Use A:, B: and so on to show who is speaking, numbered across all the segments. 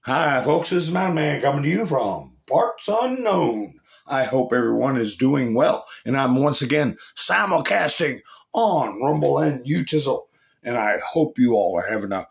A: Hi, folks. This is Mountain Man coming to you from parts unknown. I hope everyone is doing well. And I'm once again simulcasting on Rumble and Utizzle. And I hope you all are having a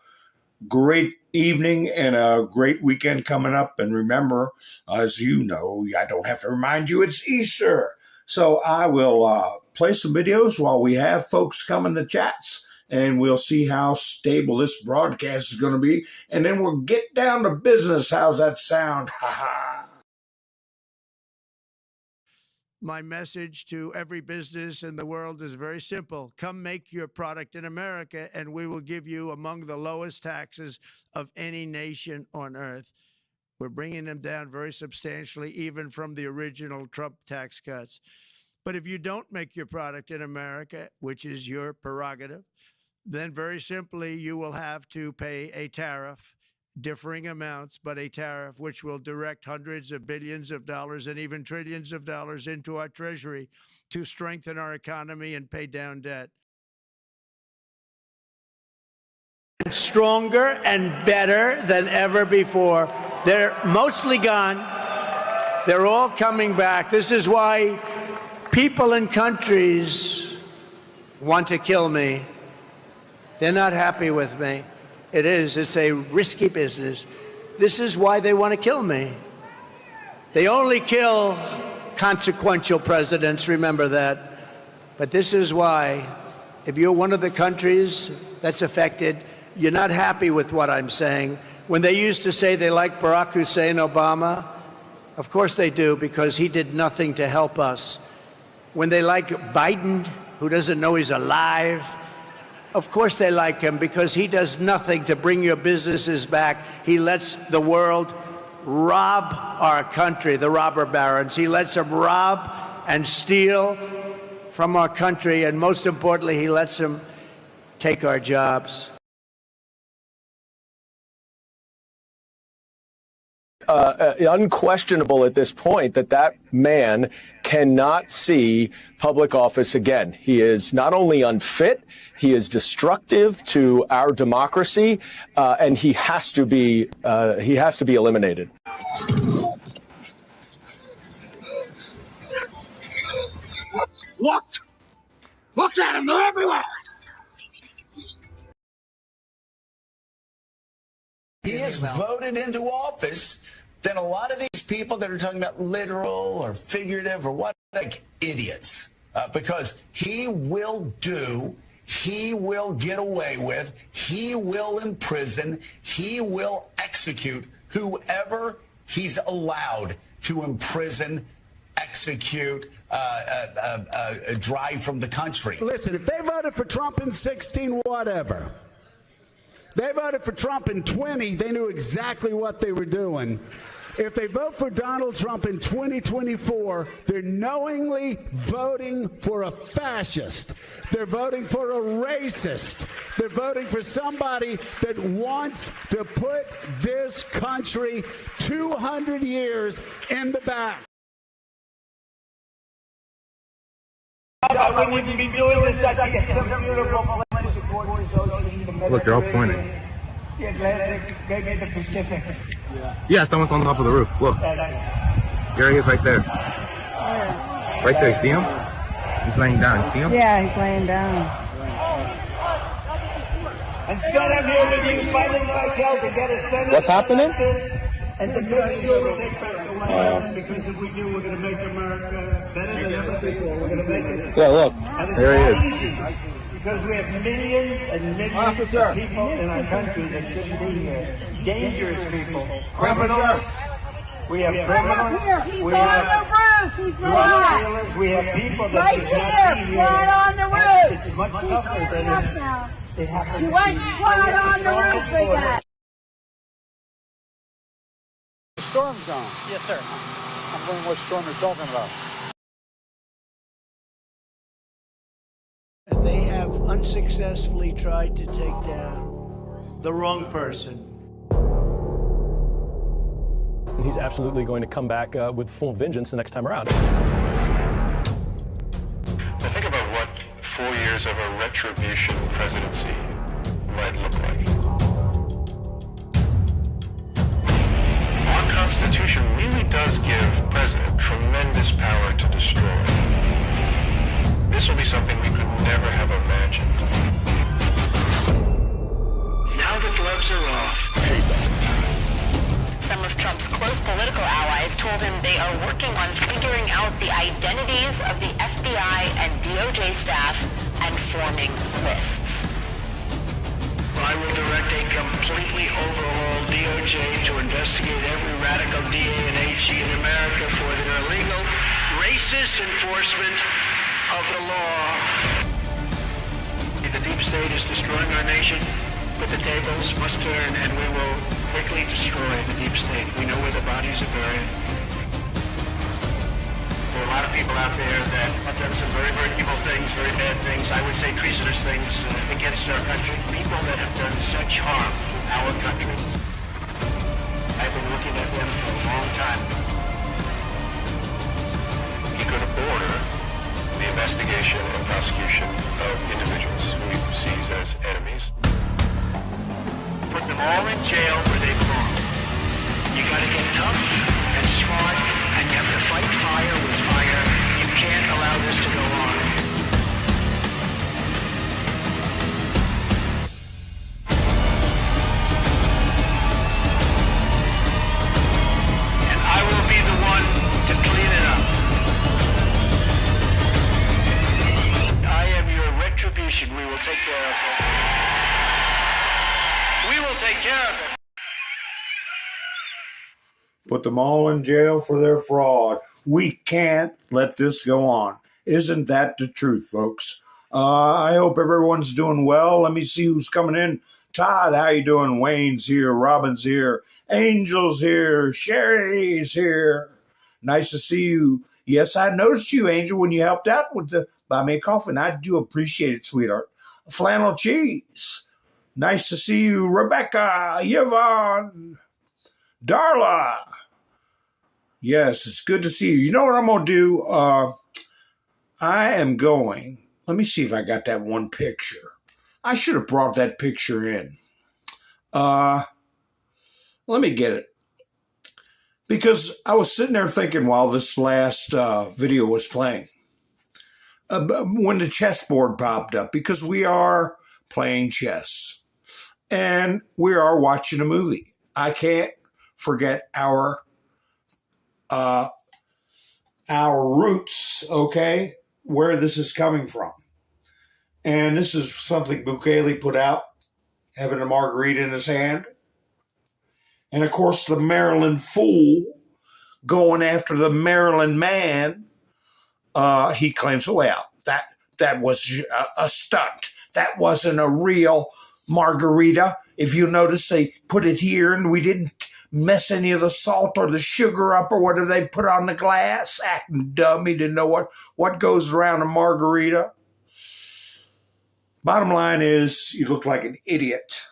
A: great evening and a great weekend coming up. And remember, as you know, I don't have to remind you, it's Easter. So I will play some videos while we have folks come in the chats. And we'll see how stable this broadcast is going to be. And then we'll get down to business. How's that sound? Ha ha.
B: My message to every business in the world is very simple. Come make your product in America, and we will give you among the lowest taxes of any nation on earth. We're bringing them down very substantially, even from the original Trump tax cuts. But if you don't make your product in America, which is your prerogative, then very simply, you will have to pay a tariff, differing amounts, but a tariff which will direct hundreds of billions of dollars and even trillions of dollars into our treasury to strengthen our economy and pay down debt. Stronger and better than ever before. They're mostly gone. They're all coming back. This is why people in countries want to kill me. They're not happy with me. It's a risky business. This is why they want to kill me. They only kill consequential presidents, remember that. But this is why, if you're one of the countries that's affected, you're not happy with what I'm saying. When they used to say they like Barack Hussein Obama, of course they do, because he did nothing to help us. When they like Biden, who doesn't know he's alive, of course they like him, because he does nothing to bring your businesses back. He lets the world rob our country, the robber barons. He lets them rob and steal from our country, and most importantly, he lets them take our jobs.
C: Unquestionable at this point that man cannot see public office again. He is not only unfit, he is destructive to our democracy, and he has to be eliminated.
D: Look at them! They're everywhere. He is voted into office. Then a lot of these people that are talking about literal or figurative or what, like idiots, because he will get away with, he will imprison, he will execute whoever he's allowed to imprison, execute, drive from the country.
E: Listen, if they voted for Trump in 16, whatever. They voted for Trump in 20, they knew exactly what they were doing. If they vote for Donald Trump in 2024, they're knowingly voting for a fascist. They're voting for a racist. They're voting for somebody that wants to put this country 200 years in the back.
F: I wouldn't even be doing this. I get some beautiful places according to ocean.
G: Look, they're all pointing.
F: The Atlantic, maybe the Pacific.
G: Yeah, someone's on top of the roof. Look. There he is right there. Right there, you see him? He's laying down. You see him?
H: Yeah, he's laying down.
F: Instead, I'm here with you fighting like hell to get a Senate.
C: What's happening?
F: And to make sure we take back the White House, because if we do, we're going to make America better than ever before. We're going to make it.
C: Yeah, look. There he is.
F: Easy, because we have millions and millions of people in our country that shouldn't be here. Dangerous people. Criminals. We have criminals. We have drug dealers. We have people that should not be here.
H: Right on the roof.
F: It's much tougher than it happens.
H: You went right on the roof again.
I: Storm zone. Yes, sir. I'm wondering what storm you're talking about.
B: And they have unsuccessfully tried to take down the wrong person.
J: He's absolutely going to come back with full vengeance the next time around.
K: Now think about what 4 years of a retribution presidency might look like. Constitution really does give the president tremendous power to destroy. This will be something we could never have imagined.
L: Now the gloves are off.
M: Some of Trump's close political allies told him they are working on figuring out the identities of the FBI and DOJ staff and forming lists.
L: I will direct a completely overhauled DOJ to investigate every radical DA and HE in America for their illegal, racist enforcement of the law. The deep state is destroying our nation, but the tables must turn, and we will quickly destroy the deep state. We know where the bodies are buried. There are a lot of people out there that have done some very, very evil things, very bad things, I would say treasonous things against our country. People that have done such harm to our country. I've been looking at them for a long time.
K: He could order the investigation and prosecution of individuals who he sees as enemies.
L: Put them all in jail where they belong. You gotta get tough and smart, and you have to fight fire with fire. You can't allow this to go on. And I will be the one to clean it up. I am your retribution. We will take care of it. We will take care of it.
A: Put them all in jail for their fraud. We can't let this go on. Isn't that the truth, folks? I hope everyone's doing well. Let me see who's coming in. Todd, how you doing? Wayne's here. Robin's here. Angel's here. Sherry's here. Nice to see you. Yes, I noticed you, Angel, when you helped out with the buy me a coffee. And I do appreciate it, sweetheart. Flannel cheese. Nice to see you, Rebecca, Yvonne, Darla. Yes, it's good to see you. You know what I'm going to do? I am going. Let me see if I got that one picture. I should have brought that picture in. Let me get it. Because I was sitting there thinking while this last video was playing. When the chessboard popped up. Because we are playing chess. And we are watching a movie. I can't forget our roots, okay, where this is coming from. And this is something Bukele put out, having a margarita in his hand. And, of course, the Maryland fool going after the Maryland man, he claims, well, that was a stunt. That wasn't a real margarita. If you notice, they put it here and we didn't mess any of the salt or the sugar up or what do they put on the glass. Acting dumb. He didn't know what goes around a margarita. Bottom line is you look like an idiot.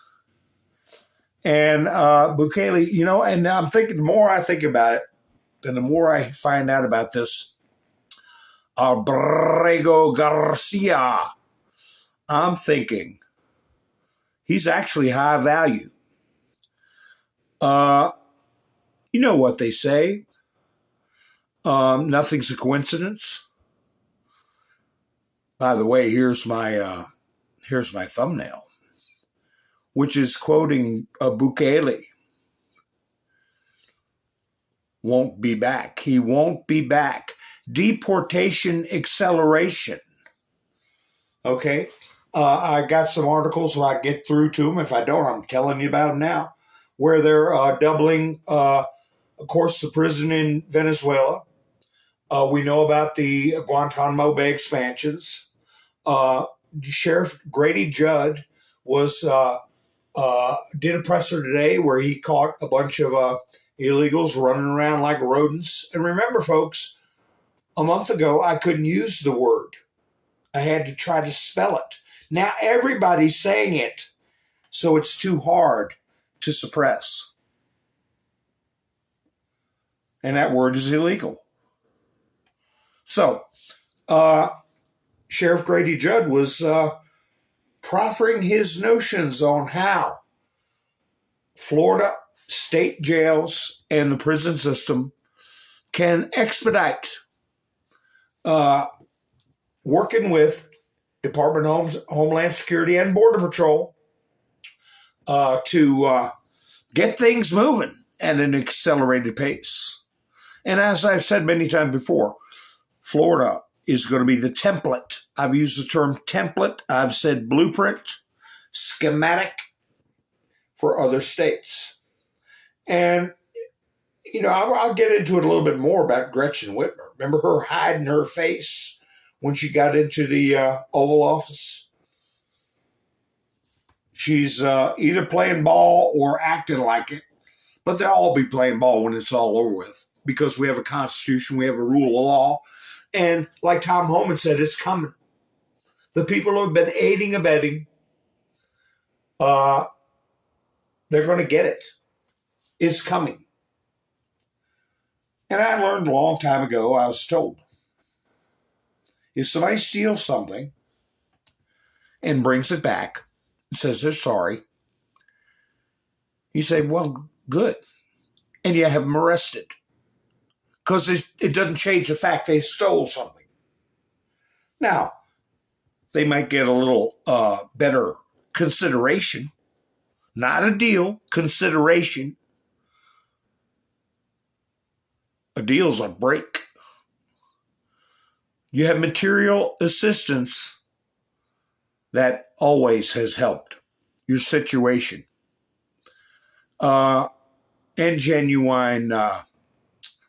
A: And Bukele, you know, and I'm thinking the more I think about it, and the more I find out about this Abrego Garcia, I'm thinking he's actually high value. You know what they say. Nothing's a coincidence. By the way, here's my thumbnail, which is quoting Bukele. Won't be back. He won't be back. Deportation acceleration. Okay. I got some articles when I get through to them. If I don't, I'm telling you about them now. Where they're doubling, of course, the prison in Venezuela. We know about the Guantanamo Bay expansions. Sheriff Grady Judd did a presser today where he caught a bunch of illegals running around like rodents. And remember, folks, a month ago, I couldn't use the word. I had to try to spell it. Now everybody's saying it, so it's too hard to suppress. And that word is illegal. So, Sheriff Grady Judd was proffering his notions on how Florida state jails and the prison system can expedite working with Department of Homeland Security and Border Patrol to get things moving at an accelerated pace. And as I've said many times before, Florida is going to be the template. I've used the term template. I've said blueprint, schematic for other states. And, you know, I'll get into it a little bit more about Gretchen Whitmer. Remember her hiding her face when she got into the Oval Office? She's either playing ball or acting like it, but they'll all be playing ball when it's all over with, because we have a constitution, we have a rule of law, and like Tom Homan said, it's coming. The people who have been aiding and abetting, they're going to get it. It's coming. And I learned a long time ago, I was told, if somebody steals something and brings it back and says they're sorry, you say, well, good. And you have them arrested. Because it doesn't change the fact they stole something. Now, they might get a little better consideration. Not a deal, consideration. A deal's a break. You have material assistance that always has helped your situation. And genuine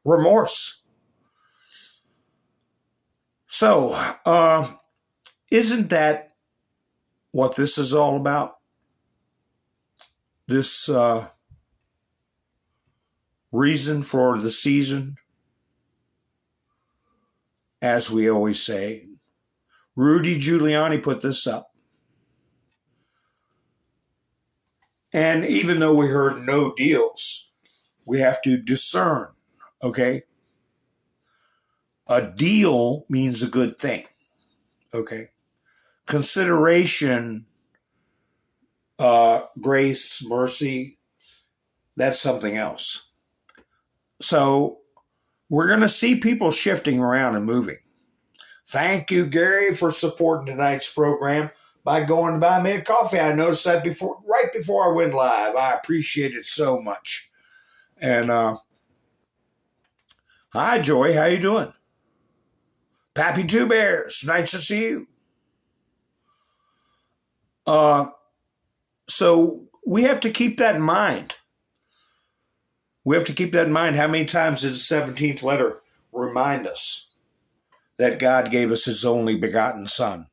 A: remorse. So, isn't that what this is all about? This reason for the season? As we always say, Rudy Giuliani put this up. And even though we heard no deals, we have to discern, okay? A deal means a good thing, okay? Consideration, grace, mercy, that's something else. So we're going to see people shifting around and moving. Thank you, Gary, for supporting tonight's program by going to buy me a coffee. I noticed that right before I went live. I appreciate it so much. And hi, Joy. How you doing? Pappy Two Bears. Nice to see you. So we have to keep that in mind. We have to keep that in mind. How many times did the 17th letter remind us that God gave us his only begotten son?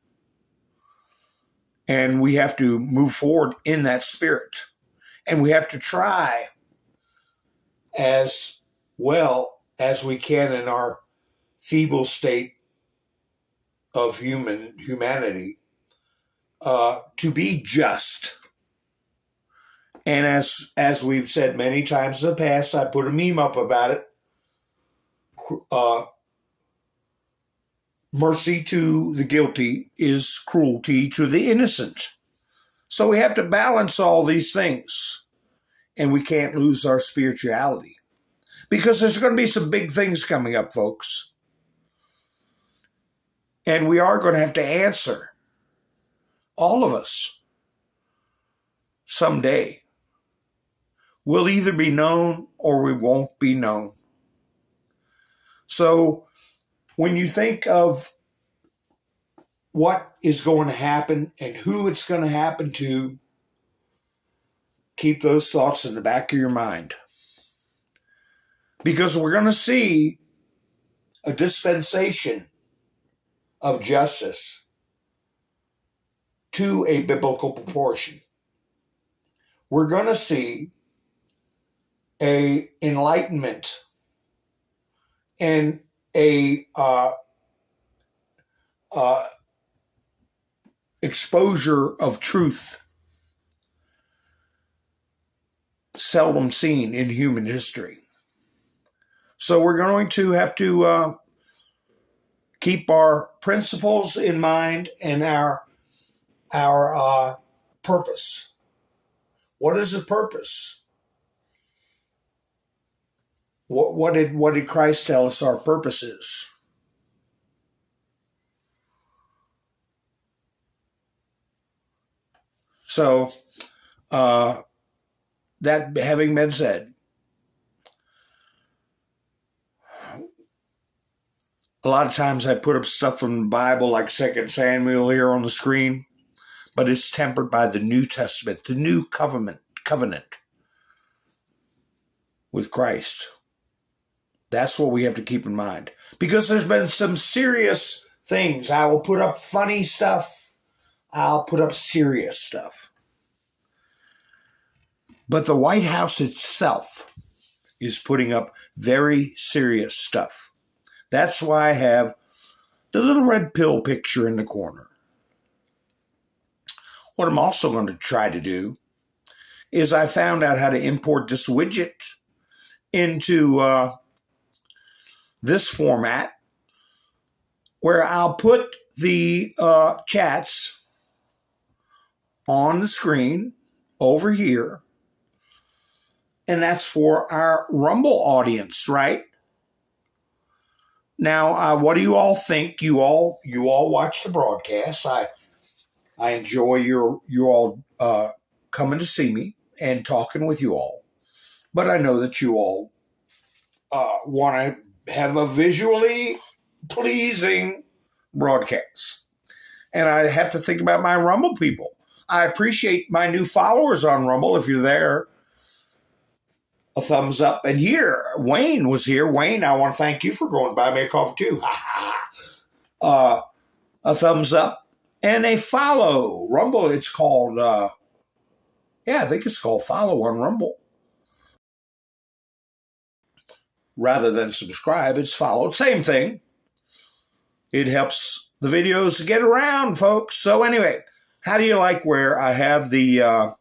A: And we have to move forward in that spirit. And we have to try as well as we can in our feeble state of humanity to be just. And as we've said many times in the past, I put a meme up about it. Mercy to the guilty is cruelty to the innocent. So we have to balance all these things. And we can't lose our spirituality. Because there's going to be some big things coming up, folks. And we are going to have to answer. All of us. Someday. We'll either be known or we won't be known. So when you think of what is going to happen and who it's going to happen to, keep those thoughts in the back of your mind. Because we're going to see a dispensation of justice to a biblical proportion. We're going to see a enlightenment and a exposure of truth seldom seen in human history. So we're going to have to keep our principles in mind and our purpose. What is the purpose? What did Christ tell us our purpose is? So, that having been said, a lot of times I put up stuff from the Bible like 2 Samuel here on the screen, but it's tempered by the New Testament, the new covenant with Christ. That's what we have to keep in mind. Because there's been some serious things. I will put up funny stuff. I'll put up serious stuff. But the White House itself is putting up very serious stuff. That's why I have the little red pill picture in the corner. What I'm also going to try to do is I found out how to import this widget into this format where I'll put the chats on the screen over here. And that's for our Rumble audience, right? Now, what do you all think? You all watch the broadcast. I enjoy you all coming to see me and talking with you all. But I know that you all want to have a visually pleasing broadcast. And I have to think about my Rumble people. I appreciate my new followers on Rumble. If you're there, a thumbs up. And here, Wayne was here. Wayne, I want to thank you for going buy me a coffee too. A thumbs up and a follow. Rumble, it's called, I think it's called follow on Rumble. Rather than subscribe, it's followed. Same thing. It helps the videos to get around, folks. So anyway, how do you like where I have the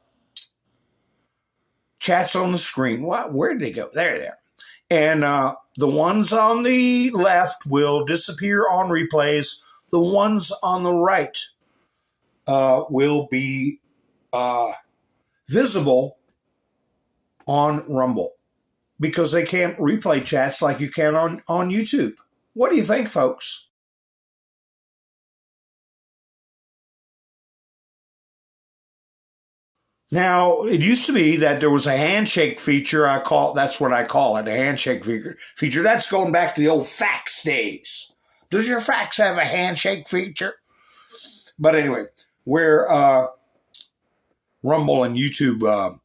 A: chats on the screen? Where did they go? There they are. And the ones on the left will disappear on replays. The ones on the right will be visible on Rumble because they can't replay chats like you can on YouTube. What do you think, folks? Now, it used to be that there was a handshake feature. That's what I call it, a handshake feature. That's going back to the old fax days. Does your fax have a handshake feature? But anyway, where Rumble and YouTube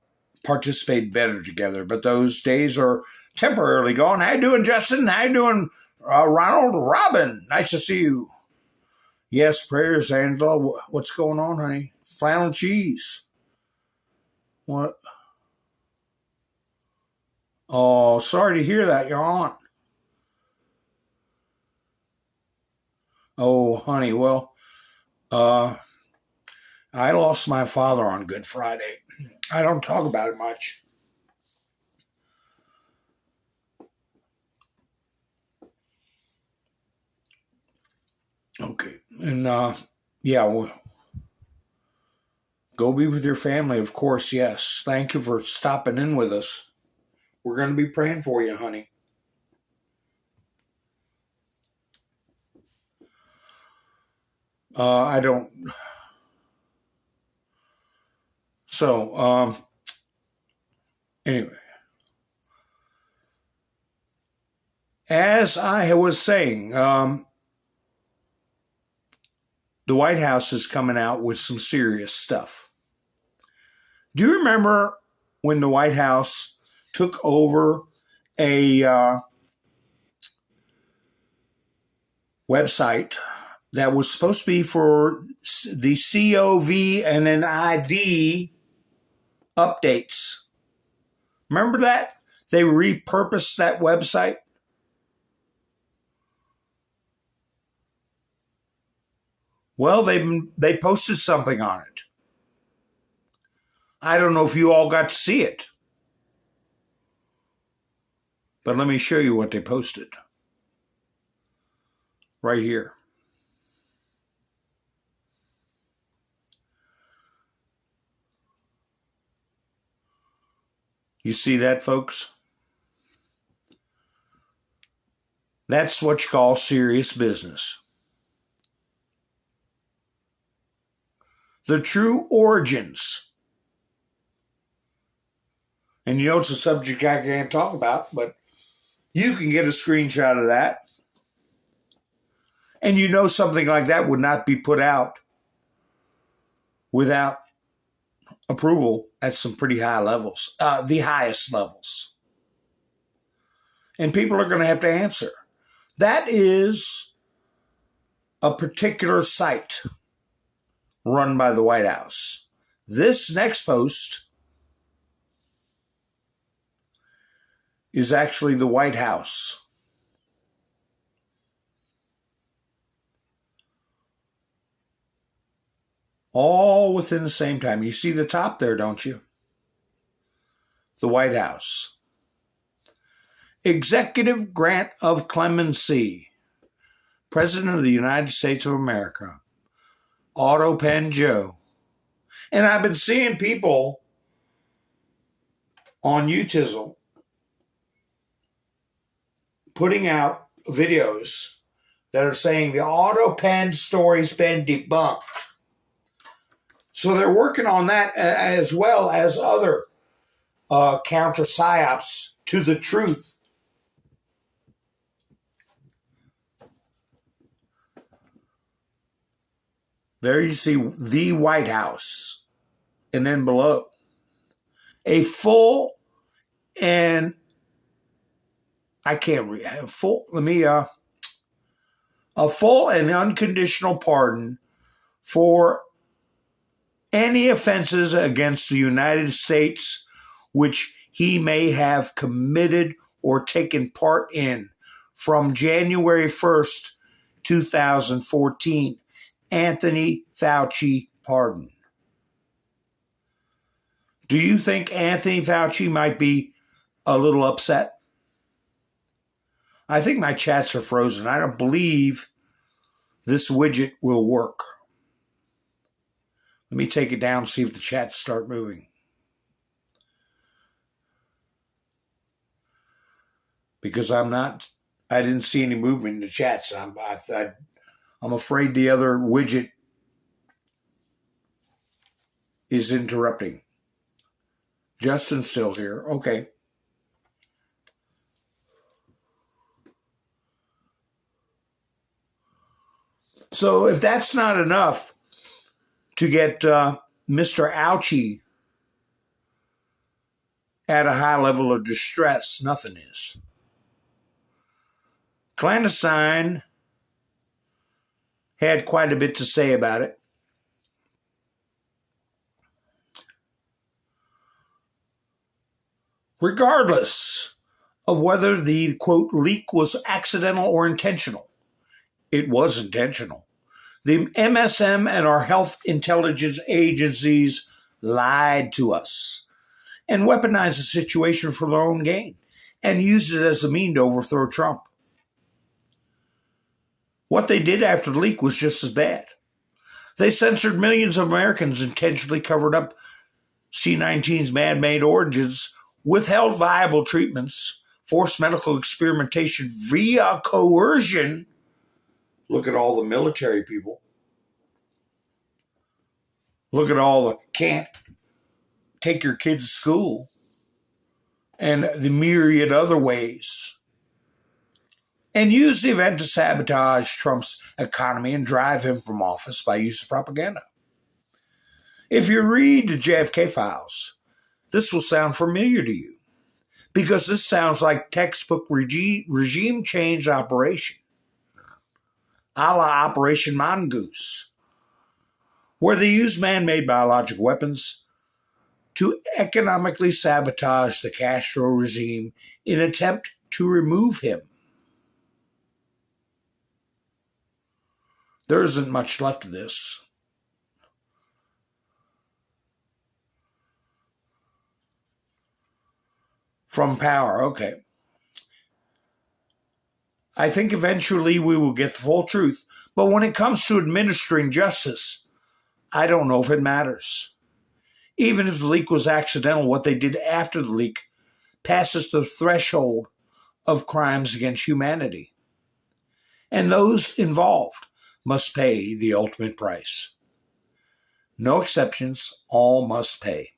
A: participate better together. But those days are temporarily gone. How you doing, Justin? How you doing, Ronald? Robin, nice to see you. Yes, prayers, Angela. What's going on, honey? Flannel cheese. What? Oh, sorry to hear that, your aunt. Oh, honey, well, I lost my father on Good Friday. I don't talk about it much. Okay, and go be with your family, of course, yes. Thank you for stopping in with us. We're going to be praying for you, honey. I don't... So, anyway. As I was saying, the White House is coming out with some serious stuff. Do you remember when the White House took over a website that was supposed to be for the COV and an ID updates? Remember that? They repurposed that website. Well, they posted something on it. I don't know if you all got to see it. But let me show you what they posted. Right here. You see that, folks? That's what you call serious business. The true origins. And you know it's a subject I can't talk about, but you can get a screenshot of that. And you know something like that would not be put out without approval at some pretty high levels, the highest levels. And people are going to have to answer. That is a particular site run by the White House. This next post is actually the White House. All within the same time. You see the top there, don't you? The White House. Executive grant of clemency. President of the United States of America. Auto Pen Joe. And I've been seeing people on YouTube putting out videos that are saying the auto pen story's been debunked. So they're working on that as well as other counter psyops to the truth. There you see the White House. And then below, a full and I can't read full. A full and unconditional pardon for any offenses against the United States which he may have committed or taken part in from January 1st, 2014. Anthony Fauci pardon. Do you think Anthony Fauci might be a little upset? I think my chats are frozen. I don't believe this widget will work. Let me take it down and see if the chats start moving. Because I didn't see any movement in the chats. I'm afraid the other widget is interrupting. Justin's still here. Okay. So if that's not enough to get Mr. Ouchie at a high level of distress, nothing is. Clandestine had quite a bit to say about it. Regardless of whether the, quote, leak was accidental or intentional, it was intentional. The MSM and our health intelligence agencies lied to us and weaponized the situation for their own gain and used it as a mean to overthrow Trump. What they did after the leak was just as bad. They censored millions of Americans, intentionally covered up C-19's man-made origins, withheld viable treatments, forced medical experimentation via coercion. Look at all the military people. Look at all the can't take your kids to school and the myriad other ways. And use the event to sabotage Trump's economy and drive him from office by use of propaganda. If you read the JFK files, this will sound familiar to you because this sounds like textbook regime change operation, a la Operation Mongoose, where they use man-made biological weapons to economically sabotage the Castro regime in an attempt to remove him. There isn't much left of this. From power, okay. I think eventually we will get the full truth, but when it comes to administering justice, I don't know if it matters. Even if the leak was accidental, what they did after the leak passes the threshold of crimes against humanity. and those involved must pay the ultimate price. No exceptions, all must pay.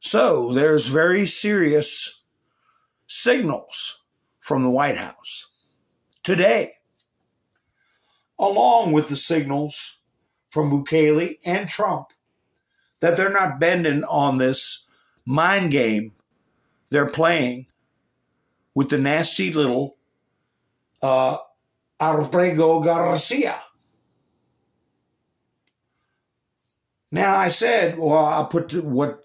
A: So there's very serious signals from the White House today, along with the signals from Bukele and Trump, that they're not bending on this mind game they're playing with the nasty little Abrego Garcia. Now, I said, well, I'll put what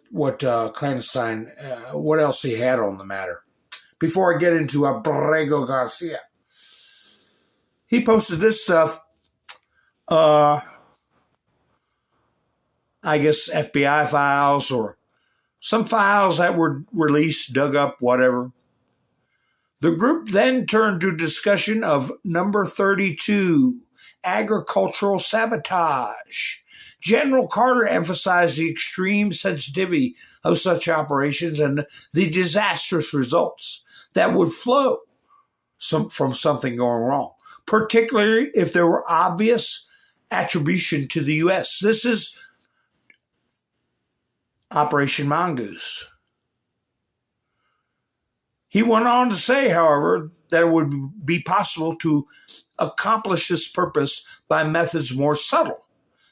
A: clandestine, what else he had on the matter. Before I get into Abrego Garcia, he posted this stuff, I guess FBI files or some files that were released, dug up, whatever. The group then turned to discussion of number 32, agricultural sabotage. General Carter emphasized the extreme sensitivity of such operations and the disastrous results that would flow from something going wrong, particularly if there were obvious attribution to the U.S. This is Operation Mongoose. He went on to say, however, that it would be possible to accomplish this purpose by methods more subtle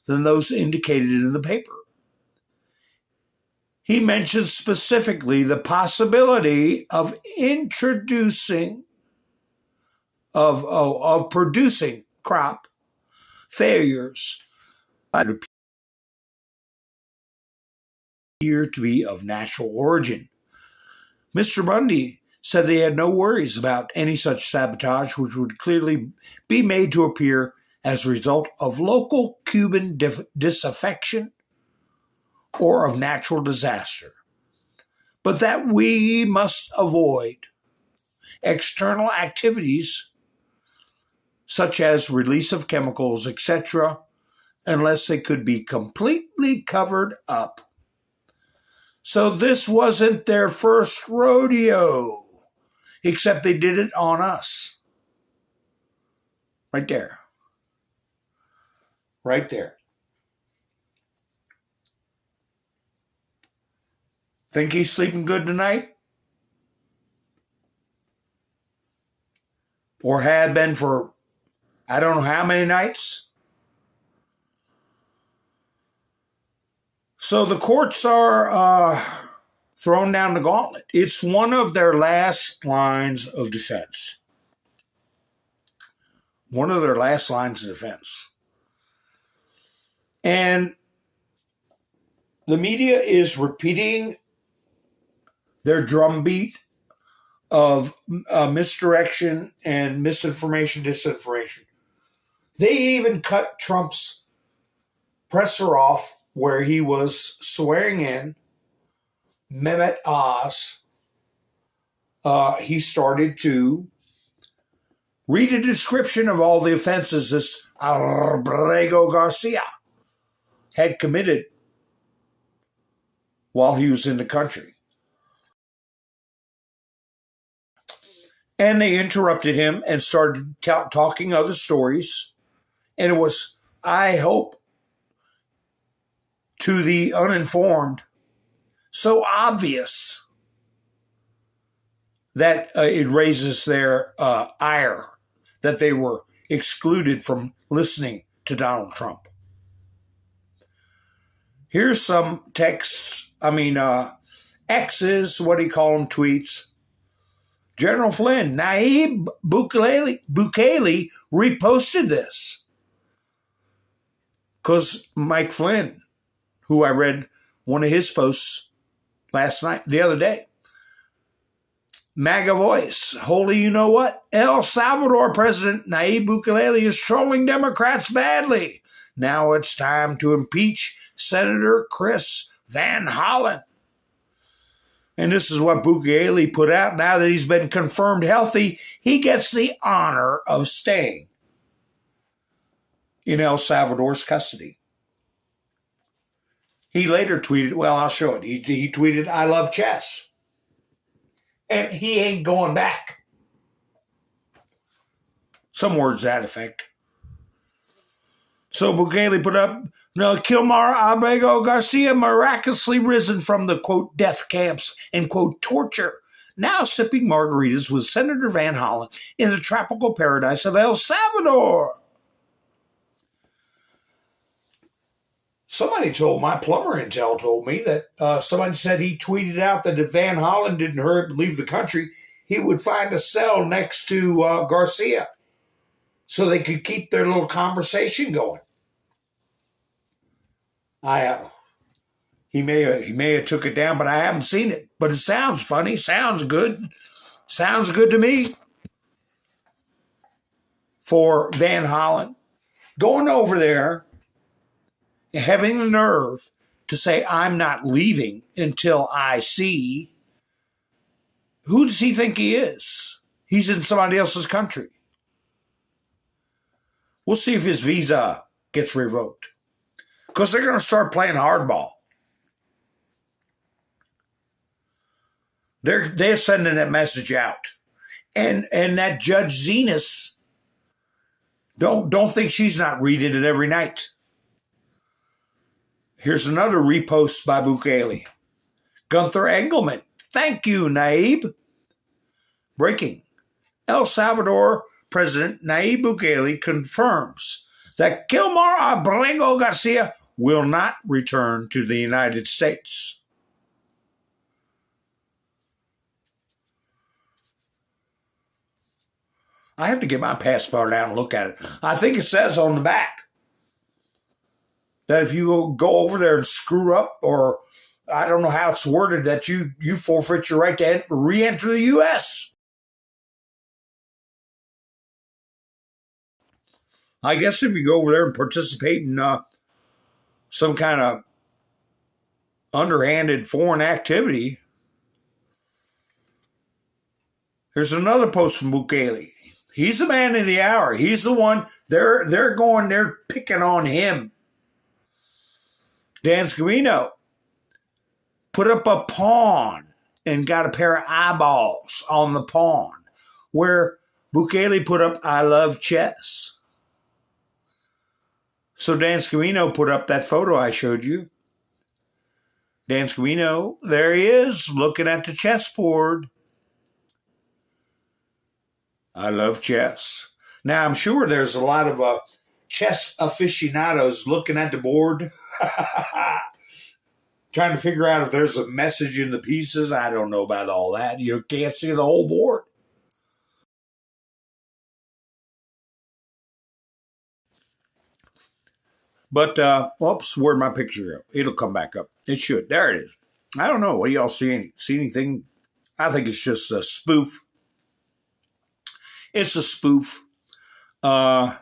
A: than those indicated in the paper. He mentions specifically the possibility of producing crop failures that appear to be of natural origin. Mr. Bundy said they had no worries about any such sabotage, which would clearly be made to appear as a result of local Cuban disaffection or of natural disaster, but that we must avoid external activities such as release of chemicals, etc., unless they could be completely covered up. So this wasn't their first rodeo, except they did it on us. Right there. Right there. Think he's sleeping good tonight? Or had been for I don't know how many nights? So the courts are thrown down the gauntlet. It's one of their last lines of defense. One of their last lines of defense. And the media is repeating their drumbeat of misdirection and misinformation, disinformation. They even cut Trump's presser off where he was swearing in Mehmet Oz. He started to read a description of all the offenses this Abrego Garcia had committed while he was in the country. And they interrupted him and started talking other stories. And it was, I hope, to the uninformed, so obvious that it raises their ire that they were excluded from listening to Donald Trump. Here's some texts, X's, what do you call them, tweets. General Flynn, Nayib Bukele reposted this. Because Mike Flynn, who I read one of his posts the other day, MAGA voice, holy you know what? El Salvador President Nayib Bukele is trolling Democrats badly. Now it's time to impeach Senator Chris Van Hollen. And this is what Bukele put out. Now that he's been confirmed healthy, he gets the honor of staying in El Salvador's custody. He later tweeted, well, I'll show it. He tweeted, I love chess. And he ain't going back. Some words to that effect. So Bukele put up, Kilmar Abrego Garcia miraculously risen from the, quote, death camps and, quote, torture, now sipping margaritas with Senator Van Hollen in the tropical paradise of El Salvador. Somebody told, my plumber intel told me that somebody said he tweeted out that if Van Hollen didn't hurry up and leave the country, he would find a cell next to Garcia so they could keep their little conversation going. He may have took it down, but I haven't seen it. But it sounds funny, sounds good to me. For Van Hollen going over there, having the nerve to say, I'm not leaving until I see. Who does he think he is? He's in somebody else's country. We'll see if his visa gets revoked. Because they're going to start playing hardball. They're sending that message out. And that Judge Zenas, don't think she's not reading it every night. Here's another repost by Bukele. Gunther Engelman. Thank you, Nayib. Breaking. El Salvador President Nayib Bukele confirms that Kilmar Abrego Garcia will not return to the United States. I have to get my passport out and look at it. I think it says on the back that if you go over there and screw up, or I don't know how it's worded, that you forfeit your right to re-enter the U.S. I guess if you go over there and participate in some kind of underhanded foreign activity. Here's another post from Bukele. He's the man of the hour. He's the one. They're picking on him. Dan Scavino put up a pawn and got a pair of eyeballs on the pawn, where Bukele put up, I love chess. So Dan Scavino put up that photo I showed you. Dan Scavino, there he is, looking at the chessboard. I love chess. Now, I'm sure there's a lot of chess aficionados looking at the board, trying to figure out if there's a message in the pieces. I don't know about all that. You can't see the whole board. But, oops, where'd my picture go? It'll come back up. It should. There it is. I don't know. What do y'all see? See anything? I think it's just a spoof. It's a spoof. Yeah,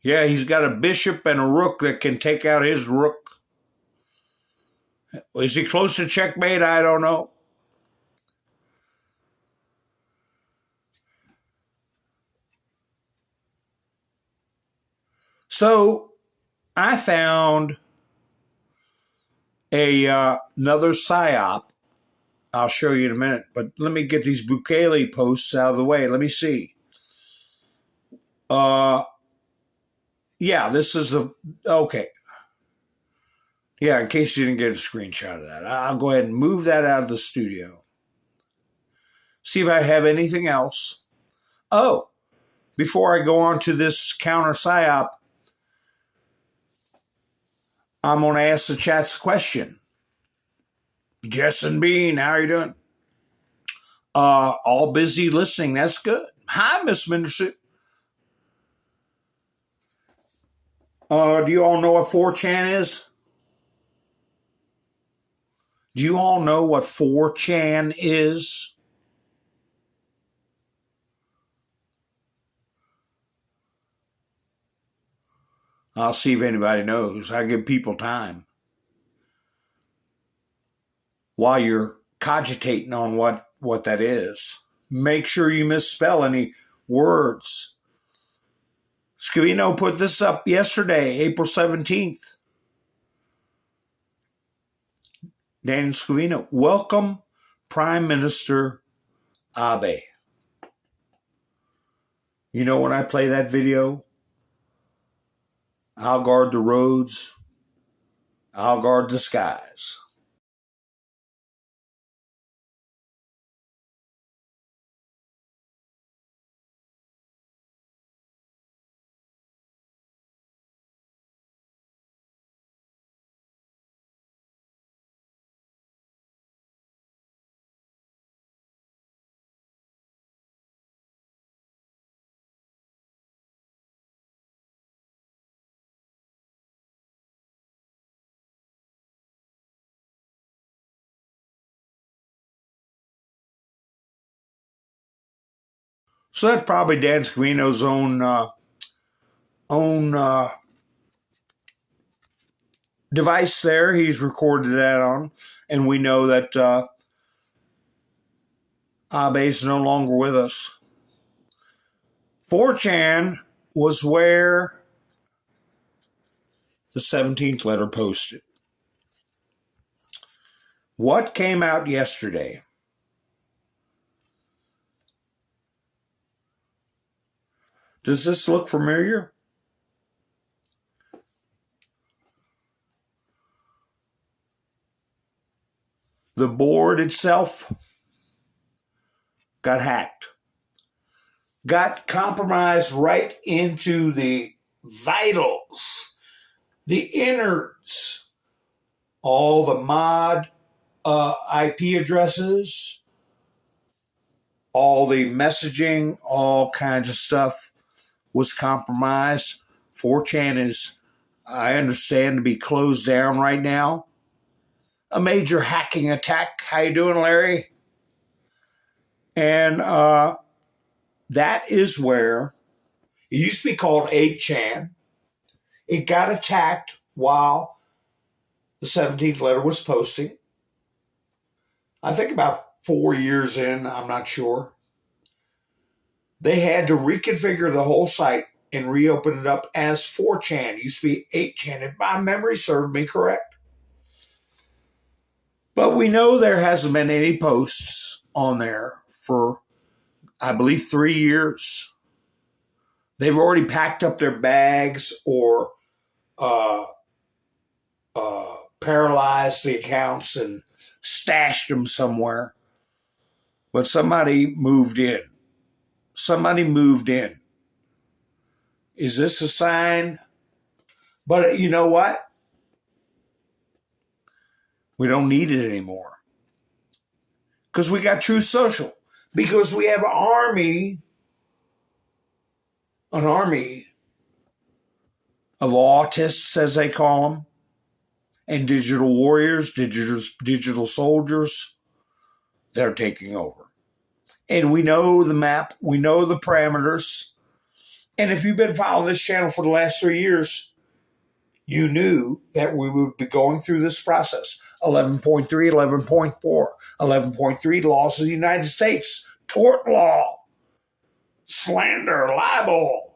A: he's got a bishop and a rook that can take out his rook. Is he close to checkmate? I don't know. So I found another PSYOP. I'll show you in a minute, but let me get these Bukele posts out of the way. Let me see. Yeah, this is okay. Yeah, in case you didn't get a screenshot of that, I'll go ahead and move that out of the studio. See if I have anything else. Oh, before I go on to this counter PSYOP, I'm going to ask the chat's question. Jess and Bean, how are you doing? All busy listening. That's good. Hi, Miss Menderson. Do you all know what 4chan is? Do you all know what 4chan is? I'll see if anybody knows. I give people time. While you're cogitating on what that is, make sure you misspell any words. Scavino put this up yesterday, April 17th. Daniel Scavino, welcome Prime Minister Abe. You know, when I play that video, I'll guard the roads, I'll guard the skies. So that's probably Dan Scavino's own device there. He's recorded that on. And we know that Abe's no longer with us. 4chan was where the 17th letter posted. What came out yesterday? Does this look familiar? The board itself got hacked. Got compromised right into the vitals, the innards, all the mod IP addresses, all the messaging, all kinds of stuff was compromised. 4chan is, I understand, to be closed down right now. A major hacking attack. How you doing, Larry? And that is where it used to be called 8chan. It got attacked while the 17th letter was posting. I think about 4 years in, I'm not sure. They had to reconfigure the whole site and reopen it up as 4chan. It used to be 8chan, if my memory served me correct. But we know there hasn't been any posts on there for, I believe, 3 years. They've already packed up their bags or paralyzed the accounts and stashed them somewhere. But somebody moved in. Somebody moved in. Is this a sign? But you know what? We don't need it anymore. Because we got Truth Social. Because we have an army of autists, as they call them, and digital warriors, digital soldiers. They're taking over. And we know the map. We know the parameters. And if you've been following this channel for the last 3 years, you knew that we would be going through this process. 11.3, 11.4, 11.3, laws of the United States, tort law, slander, libel,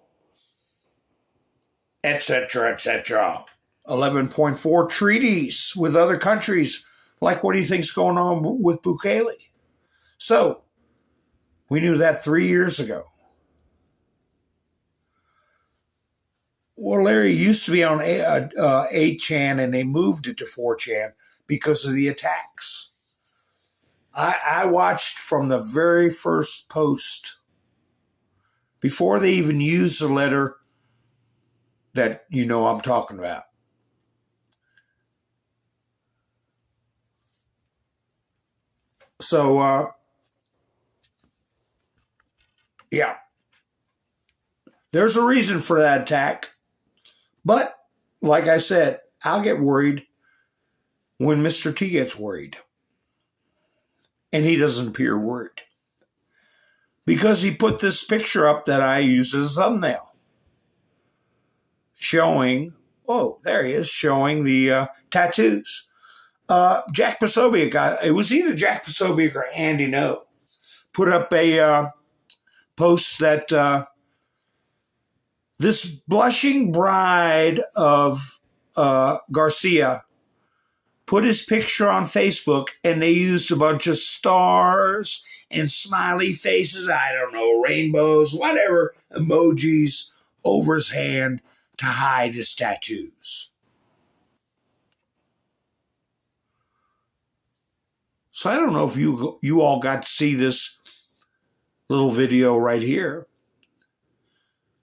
A: etc., etc. 11.4, treaties with other countries. Like, what do you think's going on with Bukele? So, we knew that 3 years ago. Well, Larry used to be on 8chan and they moved it to 4chan because of the attacks. I watched from the very first post, before they even used the letter that you know I'm talking about. So, yeah. There's a reason for that attack. But, like I said, I'll get worried when Mr. T gets worried. And he doesn't appear worried. Because he put this picture up that I use as a thumbnail. Showing, oh, there he is, showing the tattoos. Jack Posobiec, it was either Jack Posobiec or Andy No, put up a post that this blushing bride of Garcia put his picture on Facebook, and they used a bunch of stars and smiley faces, I don't know, rainbows, whatever emojis over his hand to hide his tattoos. So I don't know if you all got to see this little video right here,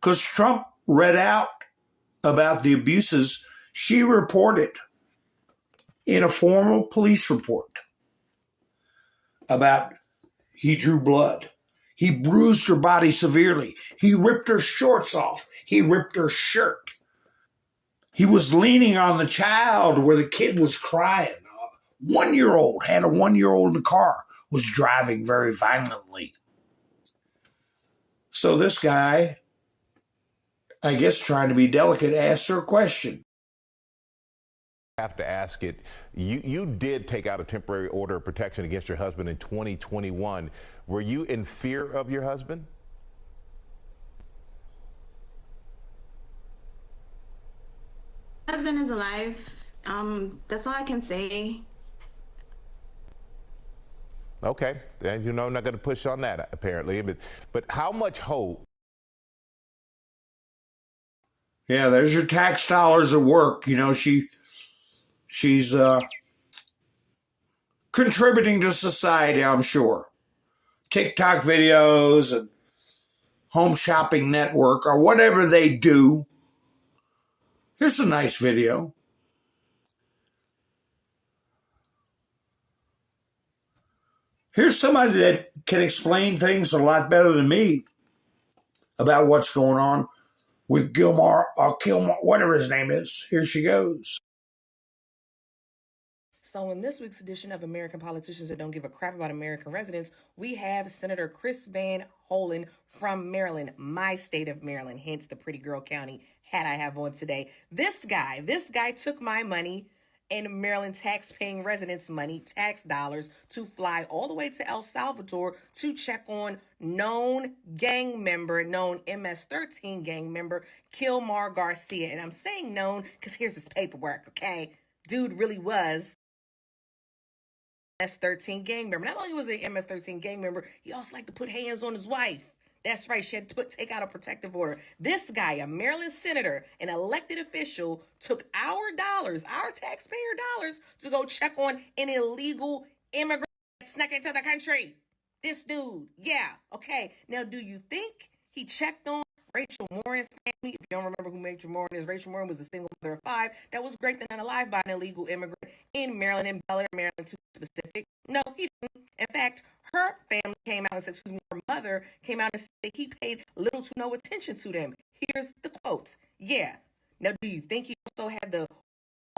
A: because Trump read out about the abuses she reported in a formal police report about he drew blood. He bruised her body severely. He ripped her shorts off. He ripped her shirt. He was leaning on the child where the kid was crying. A 1-year-old, had a 1-year-old in the car, was driving very violently. So this guy, I guess trying to be delicate, asked her a question.
N: Have to ask it. You did take out a temporary order of protection against your husband in 2021. Were you in fear of your husband?
O: My husband is alive. That's all I can say.
N: Okay, and you know I'm not going to push on that apparently, but how much hope?
A: Yeah, there's your tax dollars at work. You know, she's contributing to society, I'm sure. TikTok videos and Home Shopping Network or whatever they do. Here's a nice video. Here's somebody that can explain things a lot better than me about what's going on with Gilmore, whatever his name is. Here she goes.
P: So in this week's edition of American Politicians That Don't Give a Crap About American Residents, we have Senator Chris Van Hollen from Maryland, my state of Maryland, hence the pretty girl county hat I have on today. This guy took my money and Maryland tax-paying residents' money, tax dollars, to fly all the way to El Salvador to check on known MS-13 gang member, Abrego Garcia. And I'm saying known because here's his paperwork, okay? Dude really was MS-13 gang member. Not only was he an MS-13 gang member, he also liked to put hands on his wife. That's right, she had to take out a protective order. This guy, a Maryland senator, an elected official, took our dollars, our taxpayer dollars, to go check on an illegal immigrant that snuck into the country. This dude, yeah, okay. Now, do you think he checked on Rachel Warren's family? If you don't remember who Rachel Warren is, Rachel Warren was a single mother of 5 that was raped and unalive by an illegal immigrant in Maryland, in Bel Air, Maryland, to be specific. No, he didn't. In fact, her family came out and said, her mother came out and said he paid little to no attention to them. Here's the quote. Yeah. Now, do you think he also had the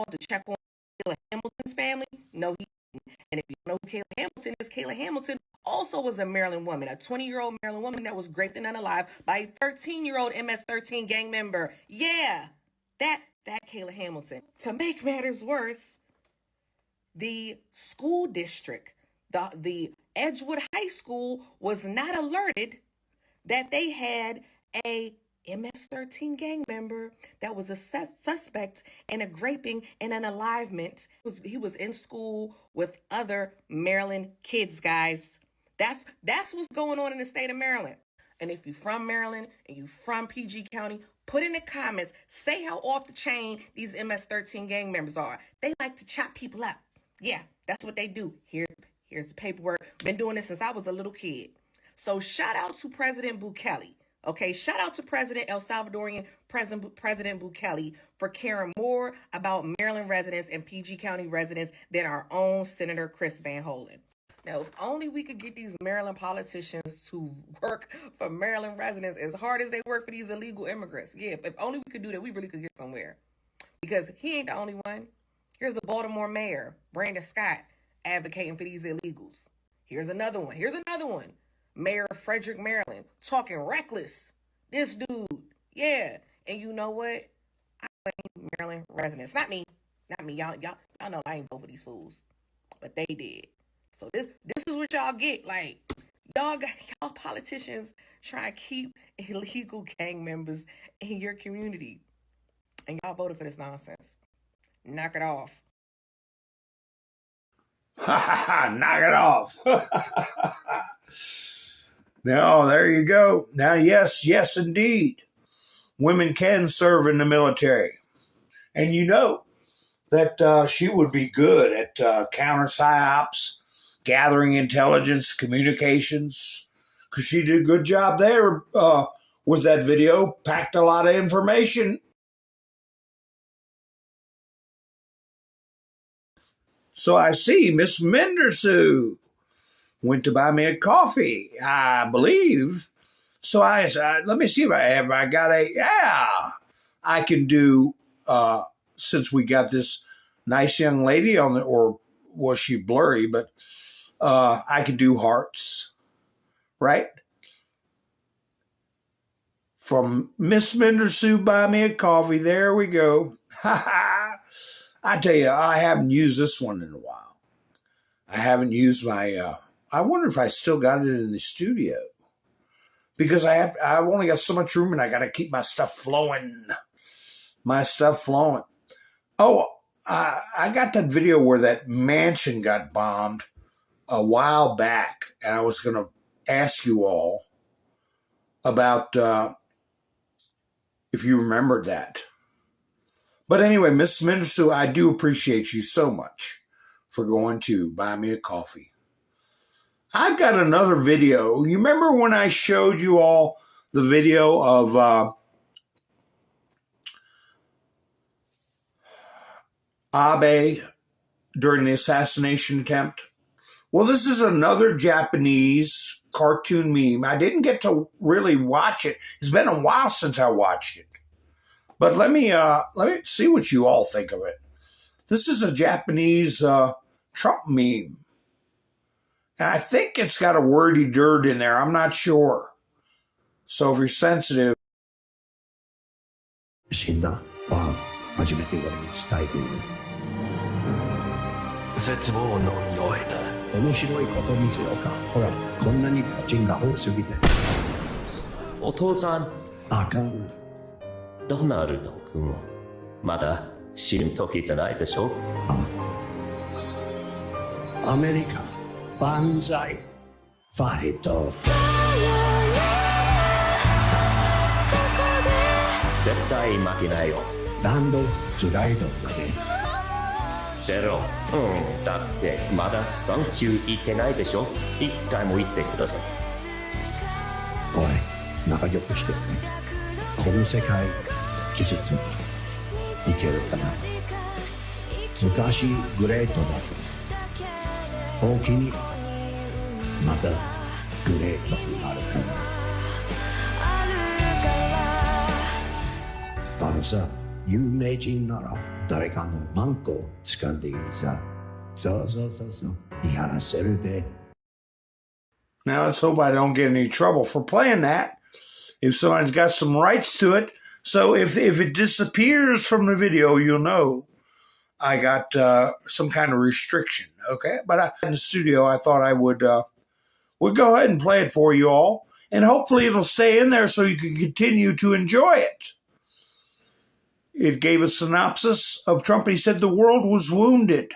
P: to check on Kayla Hamilton's family? No, he didn't. And if you don't know who Kayla Hamilton is, Kayla Hamilton also was a Maryland woman, a 20-year-old Maryland woman that was raped and unalive by a 13-year-old MS-13 gang member. Yeah, that Kayla Hamilton. To make matters worse, the school district, the Edgewood High School, was not alerted that they had a MS-13 gang member that was a suspect in a raping and an unalivement. He was in school with other Maryland kids, guys. That's what's going on in the state of Maryland. And if you're from Maryland and you're from PG County, put in the comments, say how off the chain these MS-13 gang members are. They like to chop people up. Yeah, that's what they do. Here's the paperwork. Been doing this since I was a little kid. So shout out to President Bukele. Okay, shout out to El Salvadorian President Bukele for caring more about Maryland residents and PG County residents than our own Senator Chris Van Hollen. Now, if only we could get these Maryland politicians to work for Maryland residents as hard as they work for these illegal immigrants. Yeah, if only we could do that, we really could get somewhere. Because he ain't the only one. Here's the Baltimore mayor, Brandon Scott, advocating for these illegals. Here's another one. Mayor of Frederick, Maryland, talking reckless. This dude. Yeah. And you know what? I blame Maryland residents. Not me. Y'all know I ain't vote for these fools. But they did. So this is what y'all get. Like, y'all politicians try to keep illegal gang members in your community. And y'all voted for this nonsense. Knock it off.
A: Knock it off. Now, there you go. Now, yes, indeed. Women can serve in the military. And you know that she would be good at counter psyops, gathering intelligence, communications, because she did a good job there with that video, packed a lot of information. So I see Miss Mendersu went to buy me a coffee, I believe. So I said, let me see if I got I can do, since we got this nice young lady on the, or was she blurry, but I can do hearts, right? From Miss Mendersu, buy me a coffee. There we go. I tell you, I haven't used this one in a while. I haven't used my, I wonder if I still got it in the studio. Because I've only got so much room and I got to keep my stuff flowing. Oh, I got that video where that mansion got bombed a while back. And I was going to ask you all about if you remembered that. But anyway, Miss Mendersu, I do appreciate you so much for going to buy me a coffee. I've got another video. You remember when I showed you all the video of Abe during the assassination attempt? Well, this is another Japanese cartoon meme. I didn't get to really watch it. It's been a while since I watched it. But let me see what you all think of it. This is a Japanese Trump meme. And I think it's got a wordy dirt in there. I'm not sure. So if you're sensitive.
Q: 死んだは初めて俺に伝えている。絶望の匂いだ。面白いこと見せようか。ほら、こんなにガチンが多すぎて。お父さん。あかん。ドナルド君、まだ死ぬ時じゃないでしょ。アメリカ。万歳ファイト絶対負けないよランドスライドまでゼロだってまだサンキュー言ってないでしょ一回も言ってくださいおい仲良くしてねこの世界季節いけるかな昔グレートだと大きにまたグレートになるからあのさ有名人なら誰かのマンコ掴んでいいさそう言い放せるで
A: Now let's hope I don't get any trouble for playing that if somebody's got some rights to it. So if it disappears from the video, you'll know I got some kind of restriction, okay? But in the studio, I thought I would we'll go ahead and play it for you all, and hopefully it'll stay in there so you can continue to enjoy it. It gave a synopsis of Trump. He said the world was wounded.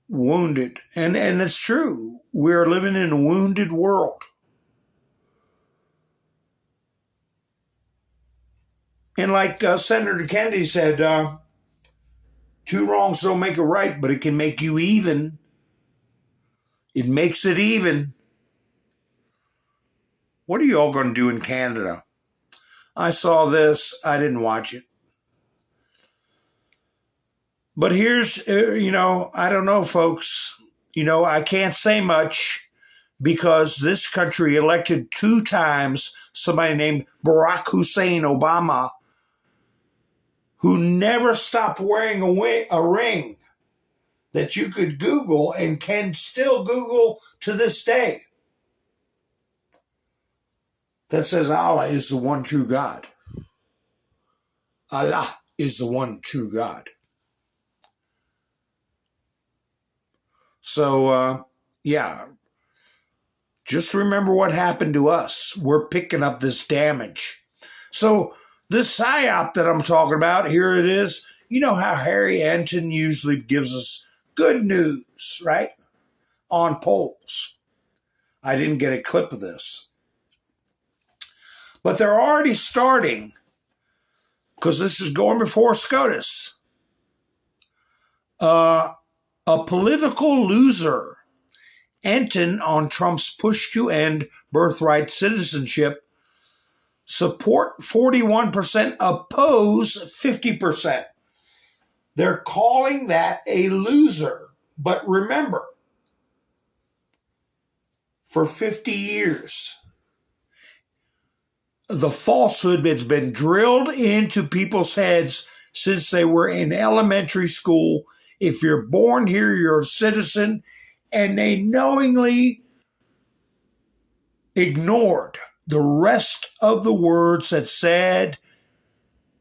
A: Wounded. And it's true. We're living in a wounded world. And like Senator Kennedy said, two wrongs don't make a right, but it can make you even. It makes it even. What are you all going to do in Canada? I saw this. I didn't watch it. But here's, I don't know, folks. I can't say much because this country elected 2 times somebody named Barack Hussein Obama, who never stopped wearing a ring that you could Google and can still Google to this day that says Allah is the one true God. Allah is the one true God. So, just remember what happened to us. We're picking up this damage. So this PSYOP that I'm talking about, here it is. You know how Harry Anton usually gives us good news, right? On polls. I didn't get a clip of this. But they're already starting, because this is going before SCOTUS, a political loser, Enton, on Trump's push to end birthright citizenship, support 41%, oppose 50%. They're calling that a loser. But remember, for 50 years, the falsehood has been drilled into people's heads since they were in elementary school. If you're born here, you're a citizen. And they knowingly ignored the rest of the words that said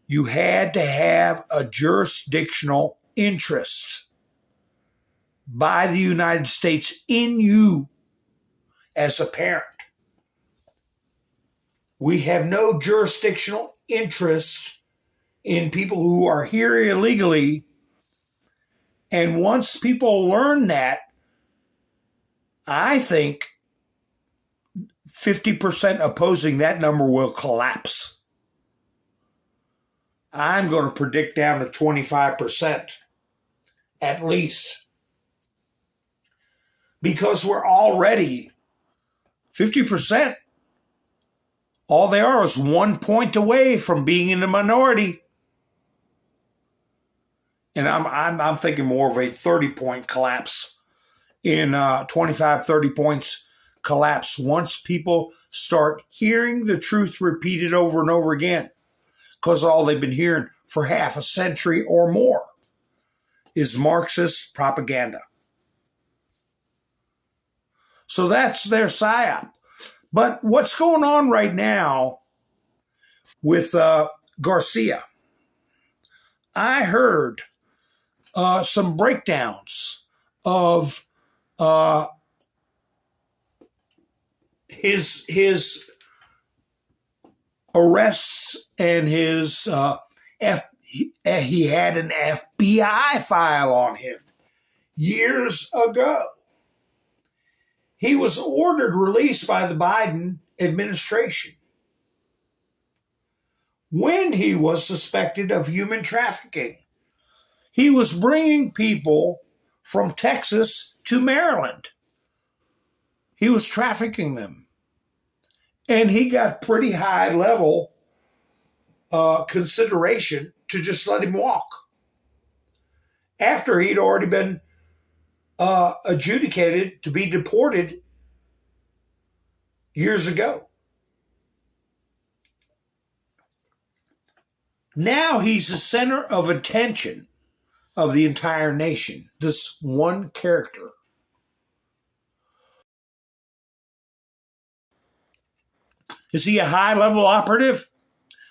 A: you had to have a jurisdictional interest by the United States in you as a parent. We have no jurisdictional interest in people who are here illegally. And once people learn that, I think 50% opposing that number will collapse. I'm going to predict down to 25%, at least. Because we're already 50%. All they are is 1 point away from being in the minority. And I'm thinking more of a 30-point collapse. In 25, 30 points collapse once people start hearing the truth repeated over and over again, because all they've been hearing for half a century or more is Marxist propaganda. So that's their psyop. But what's going on right now with Garcia? I heard some breakdowns of his arrests and his he had an FBI file on him years ago. He was ordered released by the Biden administration when he was suspected of human trafficking. He was bringing people from Texas to Maryland. He was trafficking them. And he got pretty high level consideration to just let him walk, after he'd already been adjudicated to be deported years ago. Now he's the center of attention of the entire nation, this one character. Is he a high-level operative?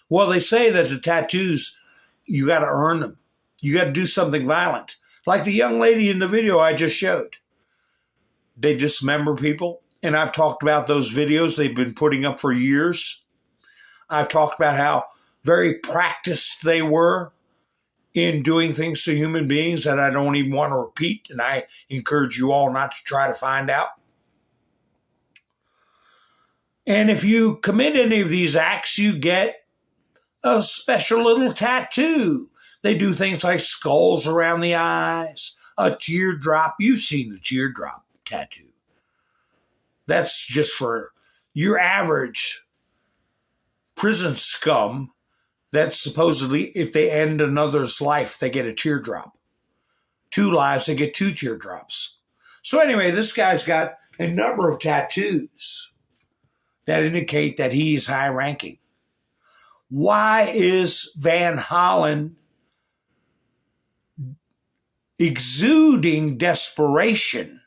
A: Well, they say that the tattoos, you got to earn them. You got to do something violent. Like the young lady in the video I just showed. They dismember people, and I've talked about those videos they've been putting up for years. I've talked about how very practiced they were in doing things to human beings that I don't even want to repeat, and I encourage you all not to try to find out. And if you commit any of these acts, you get a special little tattoo. They do things like skulls around the eyes, a teardrop. You've seen the teardrop tattoo. That's just for your average prison scum that supposedly, if they end another's life, they get a teardrop. 2 lives, they get 2 teardrops. So anyway, this guy's got a number of tattoos that indicate that he's high-ranking. Why is Van Hollen exuding desperation,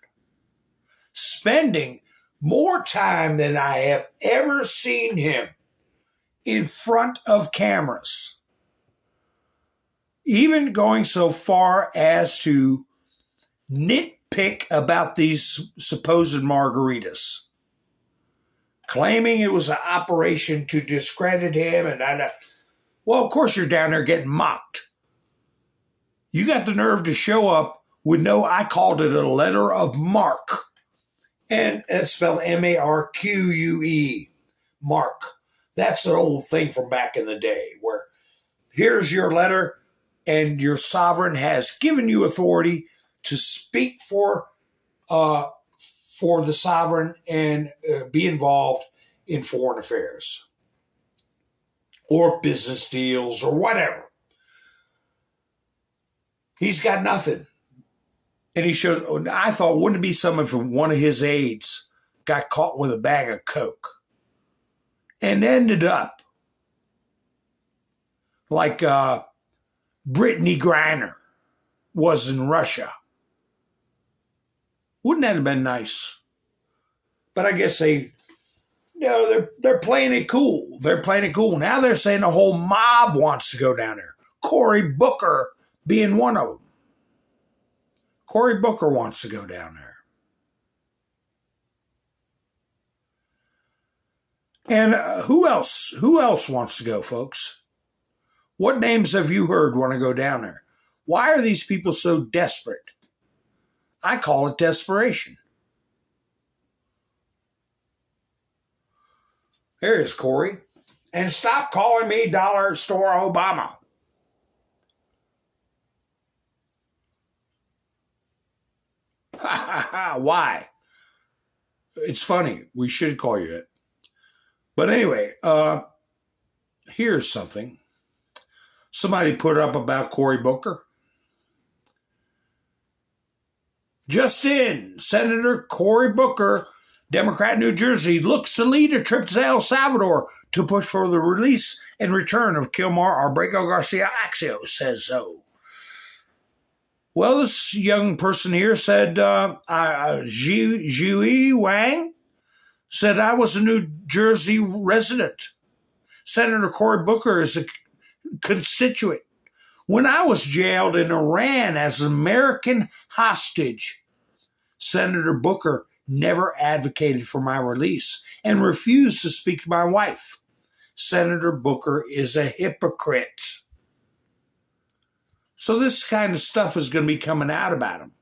A: spending more time than I have ever seen him in front of cameras, even going so far as to nitpick about these supposed margaritas, claiming it was an operation to discredit him? And well, of course you're down there getting mocked. You got the nerve to show up with no, I called it a letter of marque, And it's spelled Marque. Mark. That's an old thing from back in the day where here's your letter and your sovereign has given you authority to speak for the sovereign and be involved in foreign affairs or business deals or whatever. He's got nothing. And he shows, I thought, wouldn't it be something if one of his aides got caught with a bag of Coke and ended up like Brittany Griner was in Russia. Wouldn't that have been nice? But I guess they're playing it cool. They're playing it cool. Now they're saying the whole mob wants to go down there. Cory Booker being one of them. Cory Booker wants to go down there. And who else? Who else wants to go, folks? What names have you heard want to go down there? Why are these people so desperate? I call it desperation. Here's Cory. And stop calling me Dollar Store Obama. Why? It's funny. We should call you it. But anyway, here's something. Somebody put up about Cory Booker. Just in, Senator Cory Booker, Democrat, New Jersey, looks to lead a trip to El Salvador to push for the release and return of Kilmar Abrego Garcia Axio, says so. Well, this young person here said, Jiui Wang said, I was a New Jersey resident. Senator Cory Booker is a constituent. When I was jailed in Iran as an American hostage, Senator Booker never advocated for my release and refused to speak to my wife. Senator Booker is a hypocrite. So this kind of stuff is going to be coming out about him.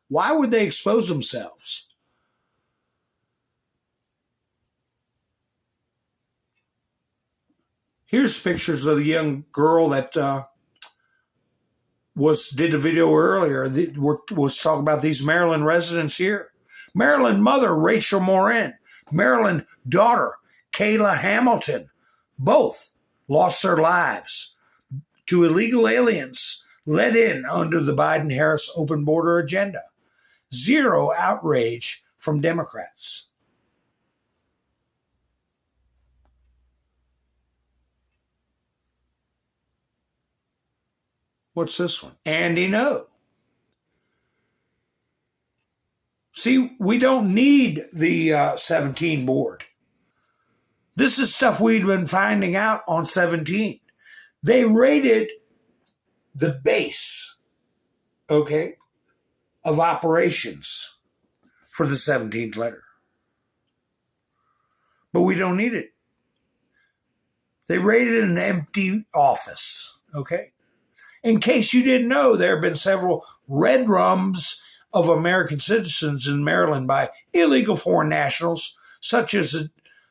A: Why would they expose themselves? Here's pictures of the young girl that did a video earlier. Was talking about these Maryland residents here. Maryland mother Rachel Morin, Maryland daughter Kayla Hamilton, both lost their lives to illegal aliens let in under the Biden-Harris open border agenda. Zero outrage from Democrats. What's this one? Andy No. See, we don't need the 17 board. This is stuff we'd been finding out on 17. They rated the base, okay, of operations for the 17th letter. But we don't need it. They rated an empty office, okay? In case you didn't know, there have been several red rums of American citizens in Maryland by illegal foreign nationals, such as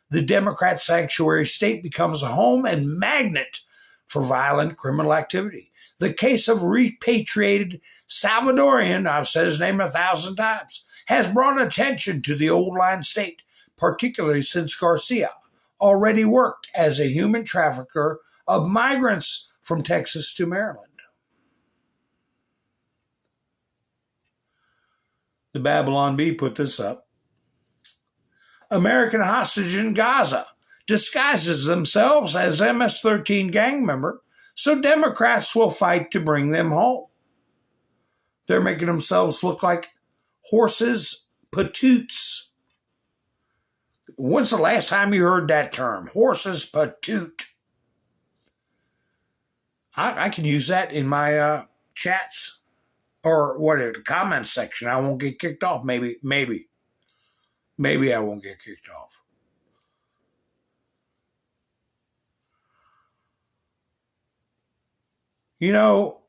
A: the Democrat sanctuary state becomes a home and magnet for violent criminal activity. The case of repatriated Salvadorian, I've said his name 1,000 times, has brought attention to the old line state, particularly since Garcia already worked as a human trafficker of migrants from Texas to Maryland. The Babylon Bee put this up. American hostage in Gaza disguises themselves as MS-13 gang member, so Democrats will fight to bring them home. They're making themselves look like horses patoots. When's the last time you heard that term? Horses patoot. I can use that in my chats. Or what, the comments section. I won't get kicked off. Maybe I won't get kicked off. You know,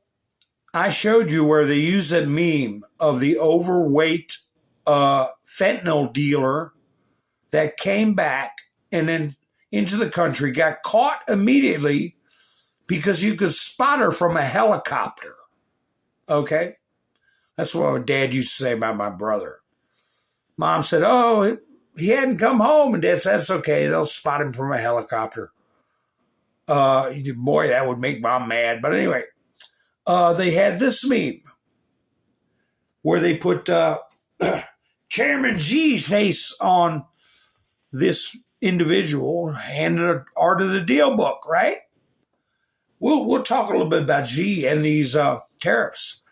A: I showed you where they use that meme of the overweight fentanyl dealer that came back and then into the country, got caught immediately because you could spot her from a helicopter. Okay? That's what my dad used to say about my brother. Mom said, oh, he hadn't come home. And Dad said, that's okay. They'll spot him from a helicopter. Boy, that would make Mom mad. But anyway, they had this meme where they put Chairman Xi's face on this individual, handed an Art of the Deal book, right? We'll talk a little bit about Xi and these tariffs.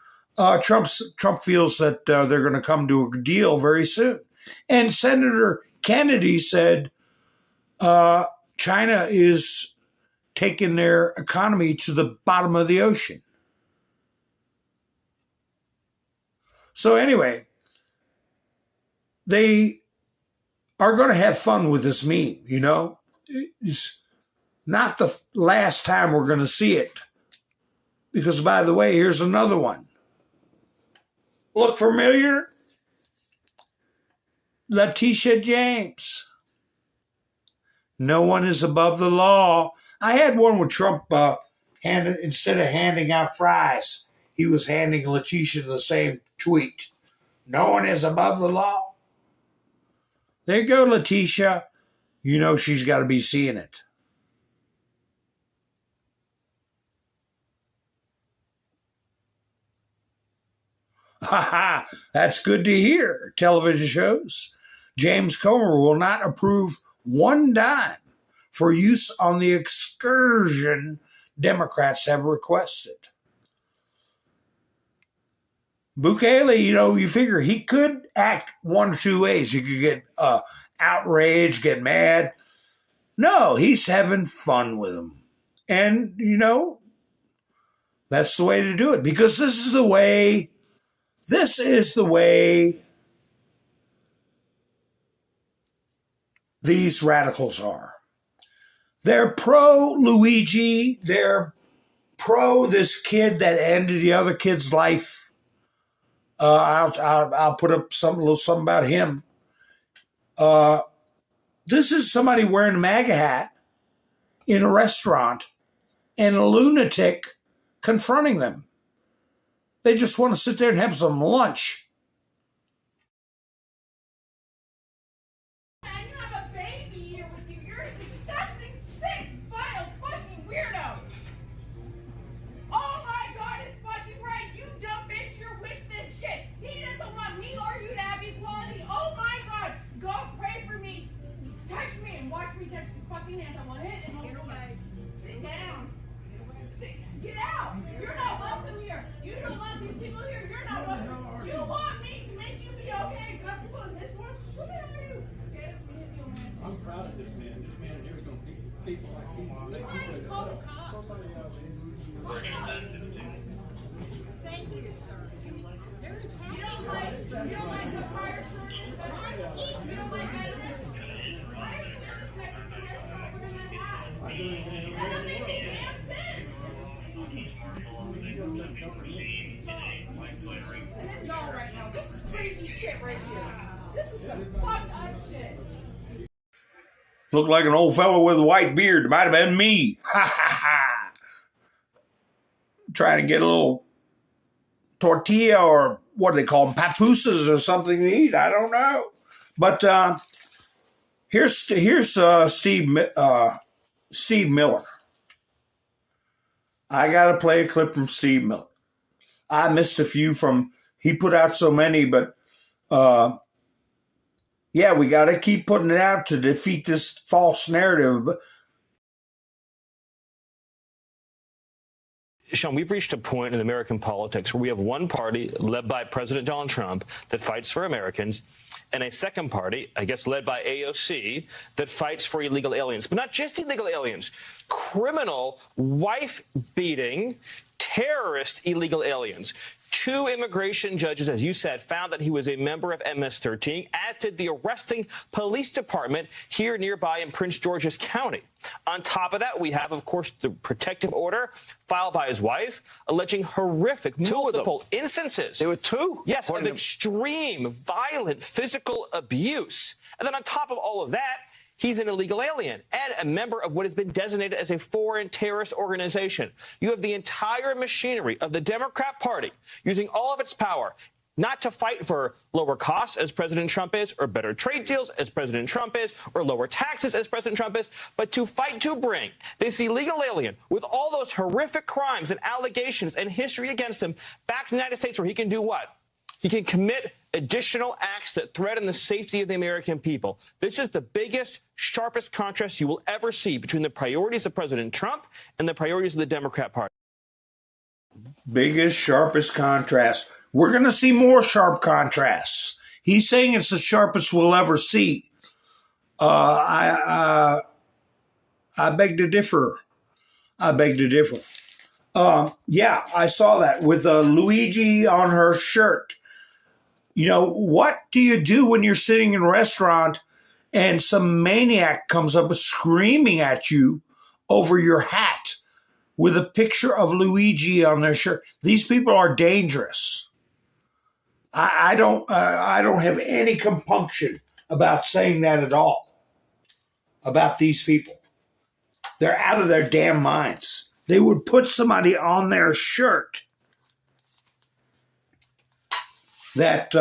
A: Trump feels that they're going to come to a deal very soon. And Senator Kennedy said China is taking their economy to the bottom of the ocean. So anyway, they are going to have fun with this meme, you know? It's not the last time we're going to see it. Because, by the way, here's another one. Look familiar? Letitia James. No one is above the law. I had one with Trump instead of handing out fries, he was handing Letitia the same tweet. No one is above the law. There you go, Letitia. You know she's got to be seeing it. Ha ha, that's good to hear. Television shows. James Comer will not approve one dime for use on the excursion Democrats have requested. Bukele, you know, you figure he could act one of two ways. You could get outraged, get mad. No, he's having fun with them. And, you know, that's the way to do it. Because this is the way these radicals are. They're pro-Luigi. They're pro this kid that ended the other kid's life. I'll put up a little something about him. This is somebody wearing a MAGA hat in a restaurant and a lunatic confronting them. They just want to sit there and have some lunch.
R: And you have a baby here with you. You're a disgusting, sick, vile, fucking weirdo. Oh my God, it's fucking right. You dumb bitch, you're with this shit. He doesn't want me or you to have equality. Oh my God, go pray for me. Touch me and watch me touch his fucking hands. I want it and hold your leg. Sit down. Get out. You're not welcome here. You don't want these people here. You're not welcome. You want me to make you be okay and comfortable in this one? Who the hell are you?
I: I'm proud of this man. This man here is going to keep people like him.
R: Why is he called a cop? Thank you, sir. You don't like the prior service? You don't like veterans? Why are you disrespecting the restaurant wearing that hat? That doesn't make any damn sense. Y'all right now, this is crazy shit right here. This is some fucked up shit.
A: Looked like an old fellow with a white beard. It might have been me. Ha ha ha. Trying to get a little tortilla or what do they call them? Papusas or something to eat. I don't know. But here's Steve Miller. I got to play a clip from Steve Miller. I missed a few he put out so many, but yeah, we got to keep putting it out to defeat this false narrative.
S: Sean, we've reached a point in American politics where we have one party led by President Donald Trump that fights for Americans, and a second party, I guess led by AOC, that fights for illegal aliens. But not just illegal aliens, criminal, wife-beating, terrorist illegal aliens. 2 immigration judges, as you said, found that he was a member of MS-13, as did the arresting police department here nearby in Prince George's County. On top of that, we have, of course, the protective order filed by his wife, alleging horrific, multiple instances.
B: There were 2?
S: Yes, of extreme, violent, physical abuse. And then on top of all of that, he's an illegal alien and a member of what has been designated as a foreign terrorist organization. You have the entire machinery of the Democrat Party using all of its power not to fight for lower costs, as President Trump is, or better trade deals, as President Trump is, or lower taxes, as President Trump is, but to fight to bring this illegal alien with all those horrific crimes and allegations and history against him back to the United States, where he can do what? He can commit additional acts that threaten the safety of the American people. This is the biggest, sharpest contrast you will ever see between the priorities of President Trump and the priorities of the Democrat Party.
A: Biggest, sharpest contrast. We're going to see more sharp contrasts. He's saying it's the sharpest we'll ever see. I beg to differ. Yeah, I saw that with Luigi on her shirt. You know, what do you do when you're sitting in a restaurant and some maniac comes up screaming at you over your hat with a picture of Luigi on their shirt? These people are dangerous. I don't have any compunction about saying that at all about these people. They're out of their damn minds. They would put somebody on their shirt that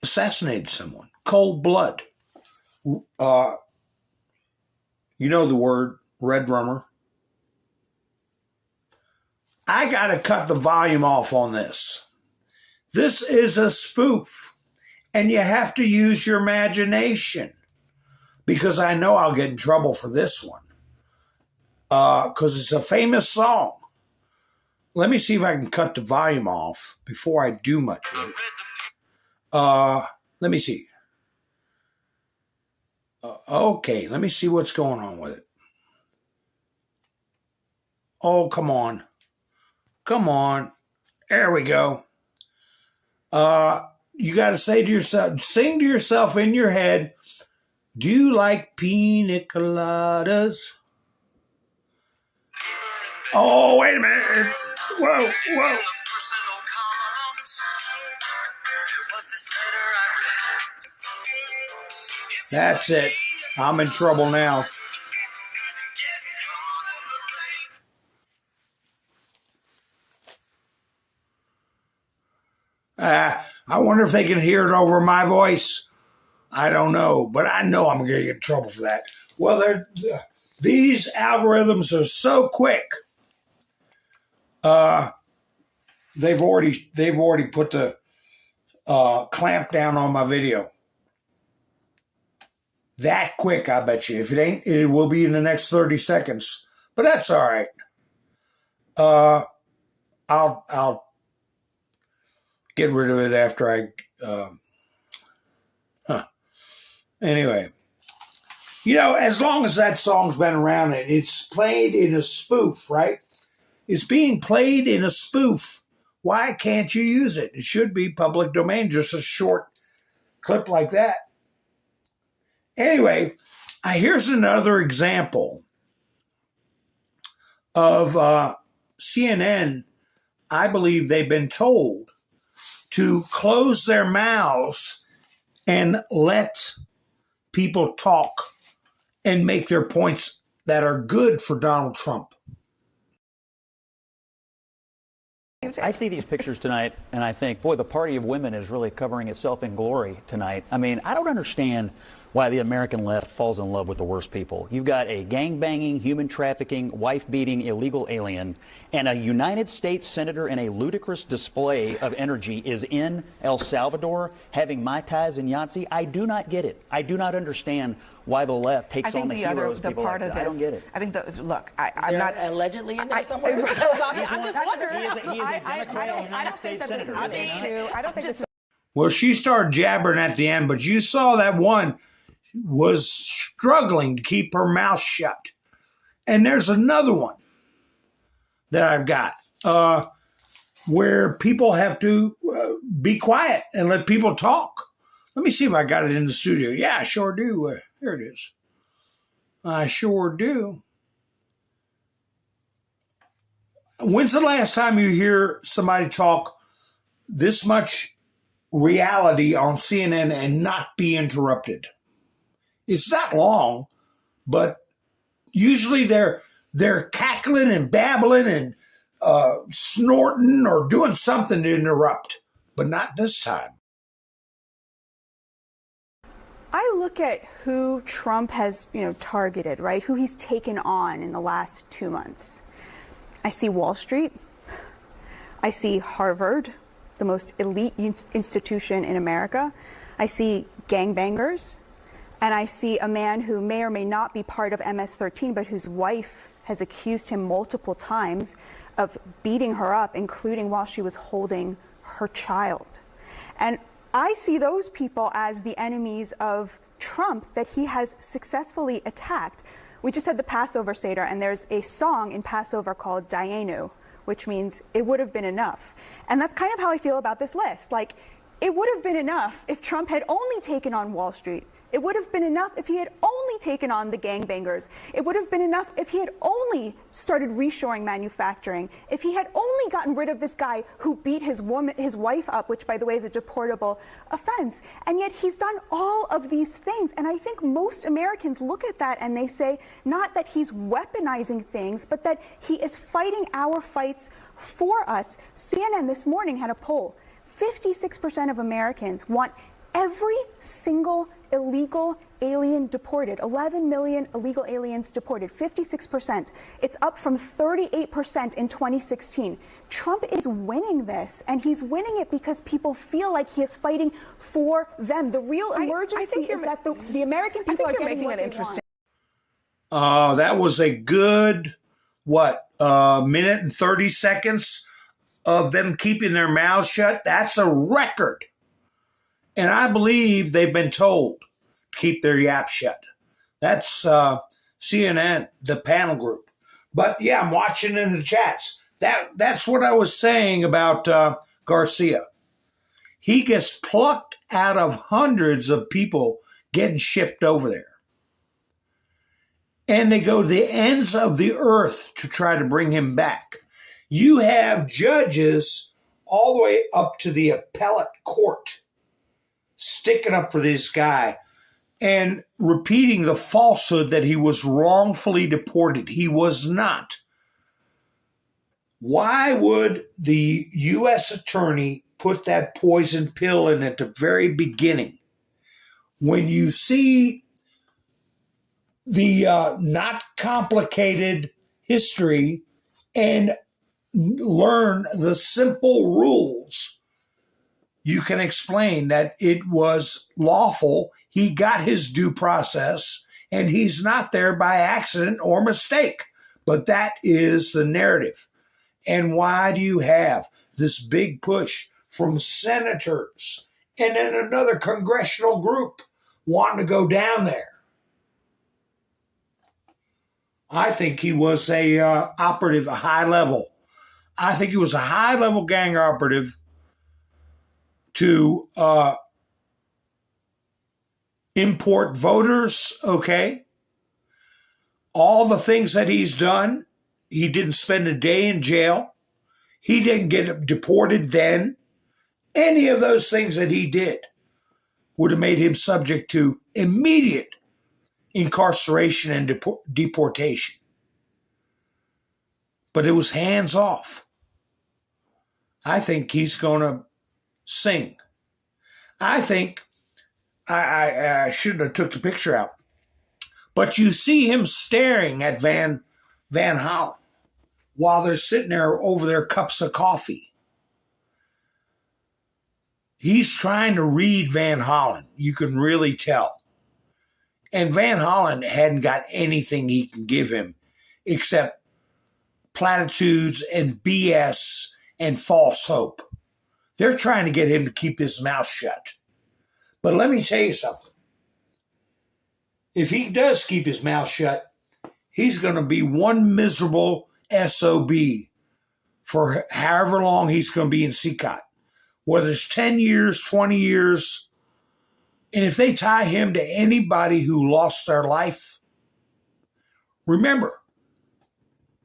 A: assassinated someone. Cold blood. You know the word, red rummer. I got to cut the volume off on this. This is a spoof, and you have to use your imagination, because I know I'll get in trouble for this one, because it's a famous song. Let me see if I can cut the volume off before I do much with it. Let me see. Okay, let me see what's going on with it. Oh, come on. Come on. There we go. You got to say to yourself, sing to yourself in your head, do you like pina coladas? Oh, wait a minute. Whoa, whoa. That's it. I'm in trouble now. I wonder if they can hear it over my voice. I don't know, but I know I'm going to get in trouble for that. Well, these algorithms are so quick. They've already put the clamp down on my video. That quick, I bet you. If it ain't, it will be in the next 30 seconds. But that's all right. I'll get rid of it after I. Anyway, you know, as long as that song's been around, it's played in a spoof, right? It's being played in a spoof. Why can't you use it? It should be public domain, just a short clip like that. Anyway, here's another example of CNN. I believe they've been told to close their mouths and let people talk and make their points that are good for Donald Trump.
T: I see these pictures tonight, and I think, boy, the party of women is really covering itself in glory tonight. I mean, I don't understand why the American left falls in love with the worst people. You've got a gang-banging, human-trafficking, wife-beating illegal alien, and a United States senator in a ludicrous display of energy is in El Salvador having Mai Tais and Yahtzee. I do not get it. I do not understand why the left takes on the heroes.
U: The
T: people
U: part
T: like
U: of
T: that.
U: this,
T: I don't get it.
U: I think look,
H: I'm not allegedly in there somewhere.
U: I'm just wondering.
T: He is a Democrat United States senator.
U: I don't think this is.
A: Well, she started jabbering at the end, but you saw that one was struggling to keep her mouth shut. And there's another one that I've got. where people have to be quiet and let people talk. Let me see if I got it in the studio. Yeah, I sure do. Here it is. I sure do. When's the last time you hear somebody talk this much reality on CNN and not be interrupted? It's not long, but usually they're cackling and babbling and snorting or doing something to interrupt, but not this time.
U: I look at who Trump has, targeted, right? Who he's taken on in the last 2 months. I see Wall Street. I see Harvard, the most elite institution in America. I see gangbangers. And I see a man who may or may not be part of MS-13, but whose wife has accused him multiple times of beating her up, including while she was holding her child. And I see those people as the enemies of Trump that he has successfully attacked. We just had the Passover Seder, and there's a song in Passover called Dayenu, which means it would have been enough. And that's kind of how I feel about this list. Like, it would have been enough if Trump had only taken on Wall Street. It would have been enough if he had only taken on the gangbangers. It would have been enough if he had only started reshoring manufacturing. If he had only gotten rid of this guy who beat his wife up, which, by the way, is a deportable offense. And yet he's done all of these things. And I think most Americans look at that and they say, not that he's weaponizing things, but that he is fighting our fights for us. CNN this morning had a poll. 56% of Americans want every single illegal alien deported. 11 million illegal aliens deported, 56%. It's up from 38% in 2016. Trump is winning this, and he's winning it because people feel like he is fighting for them. The real emergency is that the American people are getting what they want.
A: That was a good, minute and 30 seconds of them keeping their mouths shut. That's a record. And I believe they've been told to keep their yap shut. That's CNN, the panel group. But yeah, I'm watching in the chats. That's what I was saying about Garcia. He gets plucked out of hundreds of people getting shipped over there. And they go to the ends of the earth to try to bring him back. You have judges all the way up to the appellate court sticking up for this guy and repeating the falsehood that he was wrongfully deported. He was not. Why would the U.S. attorney put that poison pill in at the very beginning? When you see the not complicated history and learn the simple rules, you can explain that it was lawful. He got his due process, and he's not there by accident or mistake. But that is the narrative. And why do you have this big push from senators and then another congressional group wanting to go down there? I think he was a operative, a high level. I think he was a high level gang operative to import voters, okay? All the things that he's done, he didn't spend a day in jail. He didn't get deported then. Any of those things that he did would have made him subject to immediate incarceration and deportation. But it was hands off. I think he's going to sing. I think I shouldn't have took the picture out. But you see him staring at Van Hollen while they're sitting there over their cups of coffee. He's trying to read Van Hollen. You can really tell. And Van Hollen hadn't got anything he can give him except platitudes and BS and false hope. They're trying to get him to keep his mouth shut. But let me tell you something. If he does keep his mouth shut, he's going to be one miserable SOB for however long he's going to be in CCOT, whether it's 10 years, 20 years. And if they tie him to anybody who lost their life, remember,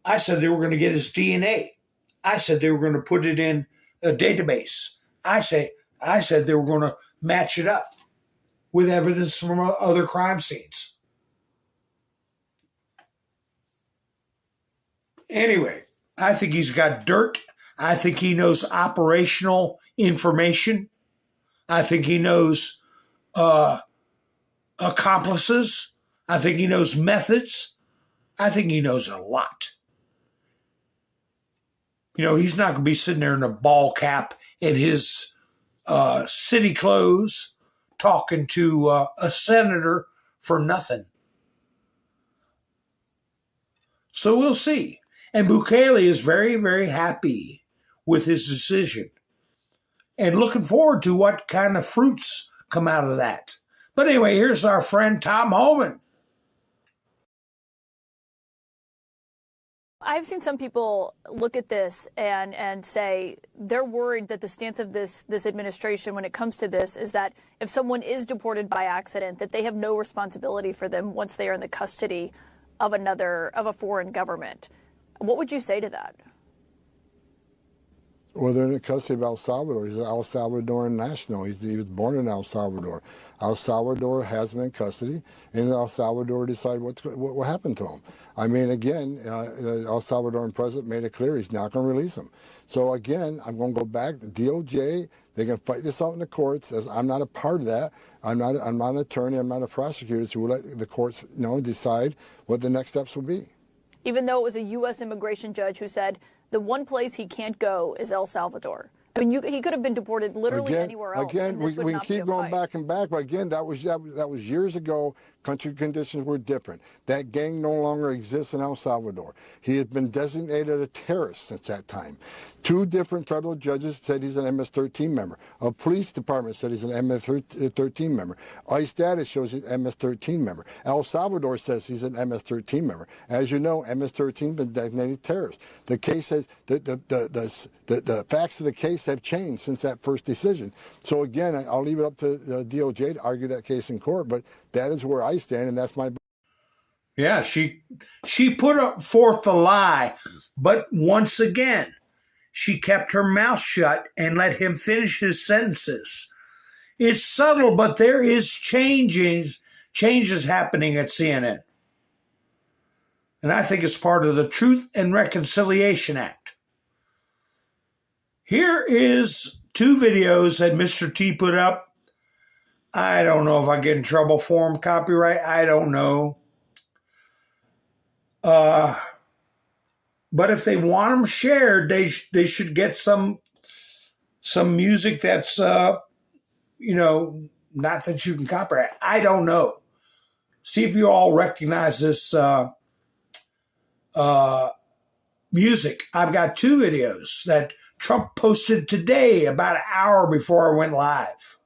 A: I said they were going to get his DNA. I said they were going to put it in a database. I said they were going to match it up with evidence from other crime scenes. Anyway, I think he's got dirt. I think he knows operational information. I think he knows accomplices. I think he knows methods. I think he knows a lot. You know, he's not going to be sitting there in a ball cap in his city clothes talking to a senator for nothing. So we'll see. And Bukele is very, very happy with his decision and looking forward to what kind of fruits come out of that. But anyway, here's our friend Tom Homan.
D: I've seen some people look at this and say they're worried that the stance of this administration when it comes to this is that if someone is deported by accident, that they have no responsibility for them once they are in the custody of a foreign government. What would you say to that?
V: Well, they're in the custody of El Salvador. He's an El Salvadoran national. He was born in El Salvador. El Salvador has him in custody, and El Salvador decide what happened to him. I mean, again, the El Salvadoran president made it clear he's not going to release him. So again, I'm going to go back. The DOJ, they can fight this out in the courts. I'm not a part of that. I'm not an attorney. I'm not a prosecutor. So we'll let the courts, decide what the next steps will be.
D: Even though it was a U.S. immigration judge who said the one place he can't go is El Salvador. I mean, he could have been deported literally anywhere else.
V: Again, we can keep going back and back, but again, that was years ago. Country conditions were different. That gang no longer exists in El Salvador. He had been designated a terrorist since that time. 2 different federal judges said he's an MS-13 member. A police department said he's an MS-13 member. ICE data shows he's an MS-13 member. El Salvador says he's an MS-13 member. As you know, MS-13 has been designated terrorist. The case has the facts of the case have changed since that first decision. So again, I'll leave it up to the DOJ to argue that case in court, but that is where I stand, and that's my.
A: Yeah, she put forth the lie, but once again, she kept her mouth shut and let him finish his sentences. It's subtle, but there is changes happening at CNN. And I think it's part of the Truth and Reconciliation Act. Here is 2 videos that Mr. T put up. I don't know if I get in trouble for them, copyright. I don't know. But if they want them shared, they should get some music that's, not that you can copyright. I don't know. See if you all recognize this music. I've got 2 videos that Trump posted today about an hour before I went live.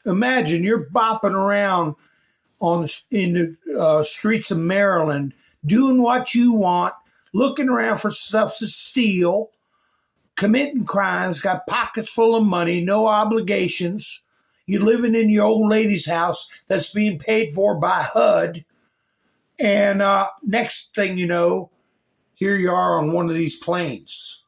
A: Imagine you're bopping around in the streets of Maryland, doing what you want, looking around for stuff to steal, committing crimes, got pockets full of money, no obligations. You're living in your old lady's house that's being paid for by HUD. And next thing you know, here you are on one of these planes.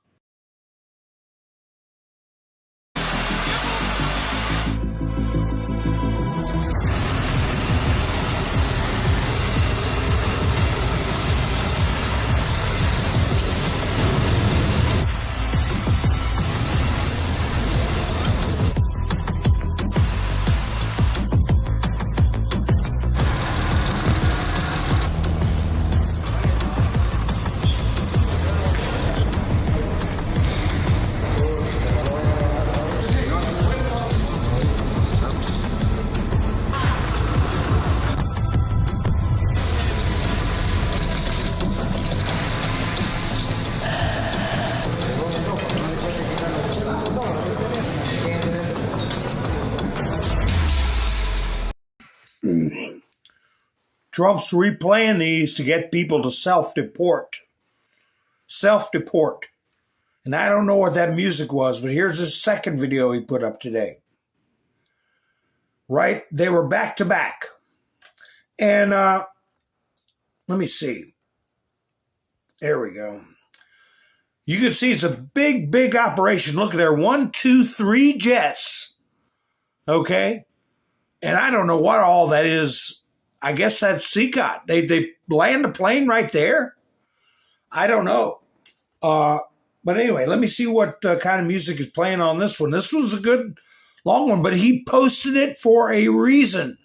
A: Trump's replaying these to get people to self-deport. Self-deport. And I don't know what that music was, but here's his second video he put up today. Right? They were back to back. And let me see. There we go. You can see it's a big, big operation. Look at there. 1, 2, 3 jets. Okay? And I don't know what all that is. I guess that's CCOT. They land a plane right there? I don't know. But anyway, let me see what kind of music is playing on this one. This was a good long one, but he posted it for a reason.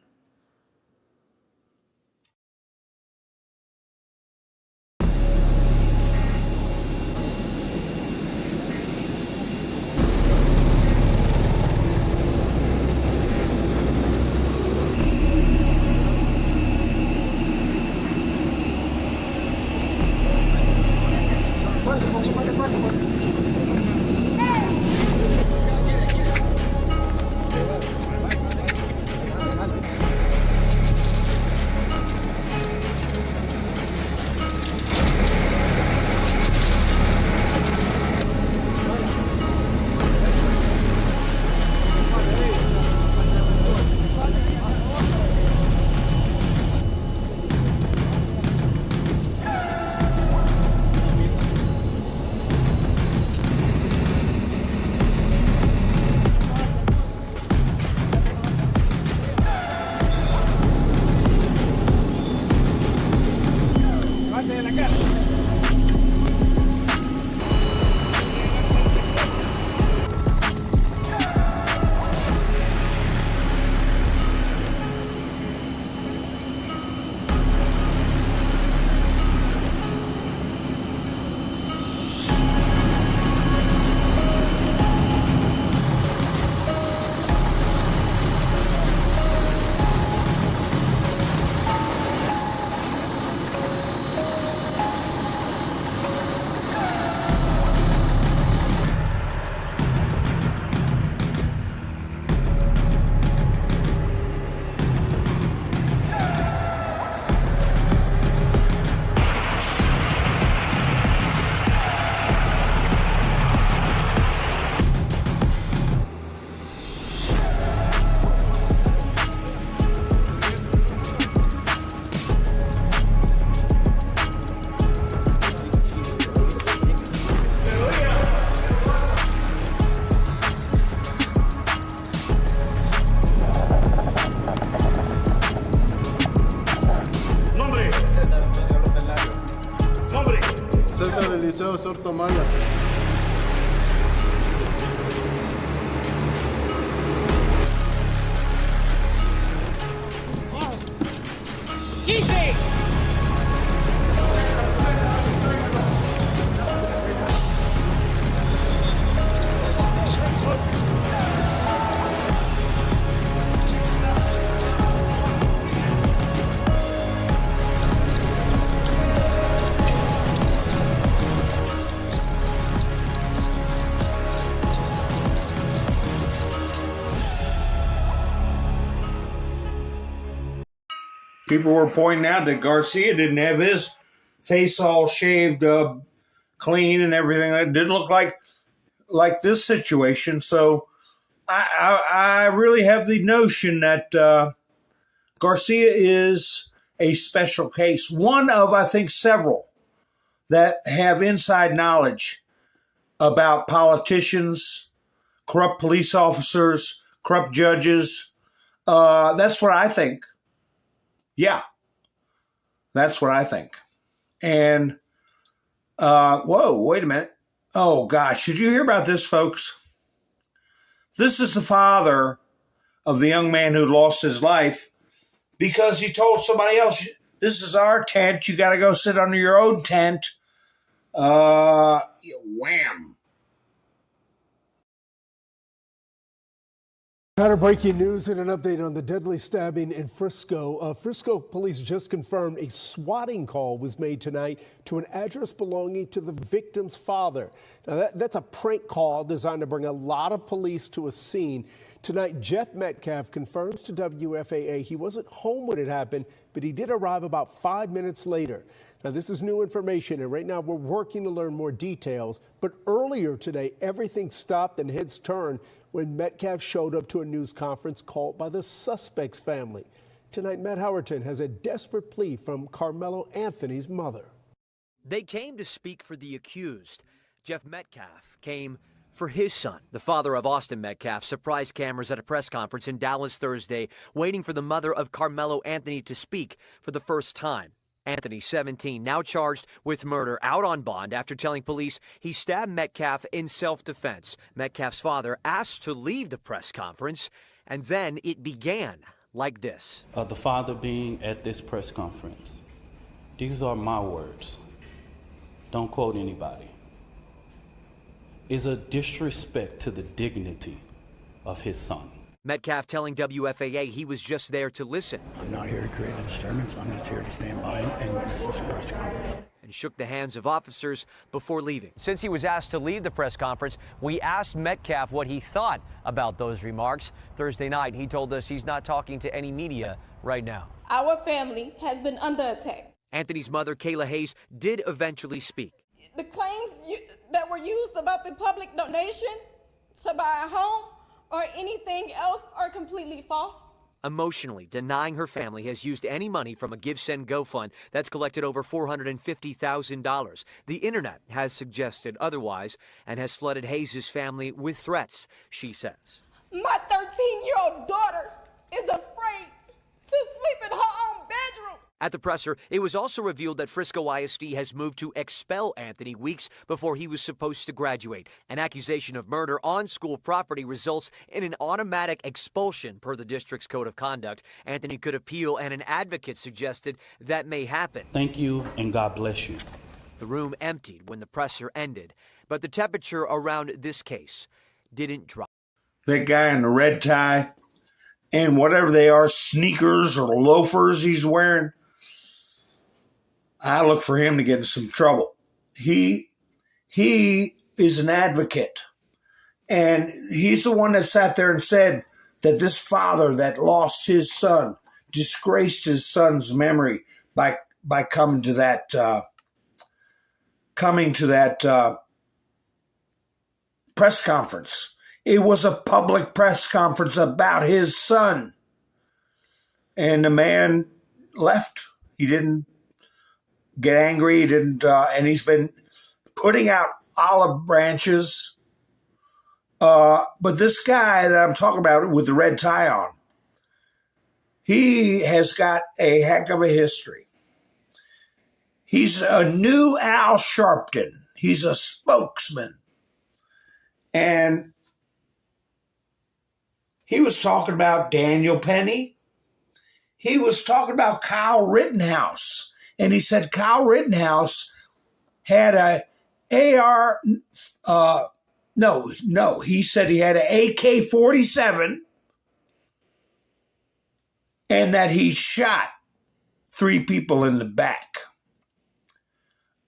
A: People were pointing out that Garcia didn't have his face all shaved clean and everything. That didn't look like this situation. So I really have the notion that Garcia is a special case. One of, I think, several that have inside knowledge about politicians, corrupt police officers, corrupt judges. That's what I think. Yeah, that's what I think. And, whoa, wait a minute. Oh, gosh, did you hear about this, folks? This is the father of the young man who lost his life because he told somebody else, this is our tent. You got to go sit under your own tent. Wham.
E: Better breaking news and an update on the deadly stabbing in Frisco. Frisco police just confirmed a swatting call was made tonight to an address belonging to the victim's father. Now that's a prank call designed to bring a lot of police to a scene. Tonight, Jeff Metcalf confirms to WFAA he wasn't home when it happened, but he did arrive about 5 minutes later. Now, this is new information, and right now we're working to learn more details. But earlier today, everything stopped and heads turned when Metcalf showed up to a news conference called by the suspect's family. Tonight, Matt Howerton has a desperate plea from Carmelo Anthony's mother.
C: They came to speak for the accused. Jeff Metcalf came for his son. The father of Austin Metcalf surprised cameras at a press conference in Dallas Thursday, waiting for the mother of Carmelo Anthony to speak for the first time. Anthony, 17, now charged with murder, out on bond after telling police he stabbed Metcalf in self-defense. Metcalf's father asked to leave the press conference, and then it began like this.
G: The father being at this press conference. These are my words. Don't quote anybody. Is a disrespect to the dignity of his son.
C: Metcalf telling WFAA he was just there to listen.
W: I'm not here to create a disturbance. I'm just here to stand by and witness this press conference.
C: And shook the hands of officers before leaving. Since he was asked to leave the press conference, we asked Metcalf what he thought about those remarks. Thursday night, he told us he's not talking to any media right now.
X: Our family has been under attack.
C: Anthony's mother, Kayla Hayes, did eventually speak.
X: The claims that were used about the public donation to buy a home or anything else are completely false.
C: Emotionally denying her family has used any money from a Give, Send, Go fund that's collected over $450,000. The internet has suggested otherwise and has flooded Hayes' family with threats, she says.
X: My 13-year-old daughter is afraid to sleep in her own bedroom.
C: At the presser, it was also revealed that Frisco ISD has moved to expel Anthony weeks before he was supposed to graduate. An accusation of murder on school property results in an automatic expulsion per the district's code of conduct. Anthony could appeal, and an advocate suggested that may happen.
G: Thank you, and God bless you.
C: The room emptied when the presser ended, but the temperature around this case didn't drop.
A: That guy in the red tie and whatever they are, sneakers or loafers he's wearing, I look for him to get in some trouble. He is an advocate, and he's the one that sat there and said that this father that lost his son disgraced his son's memory by coming to that press conference. It was a public press conference about his son, and the man left. He didn't get angry. He didn't, and he's been putting out olive branches. But this guy that I'm talking about with the red tie on, he has got a heck of a history. He's a new Al Sharpton. He's a spokesman. And he was talking about Daniel Penny. He was talking about Kyle Rittenhouse. And he said Kyle Rittenhouse had he said he had an AK-47 and that he shot 3 people in the back.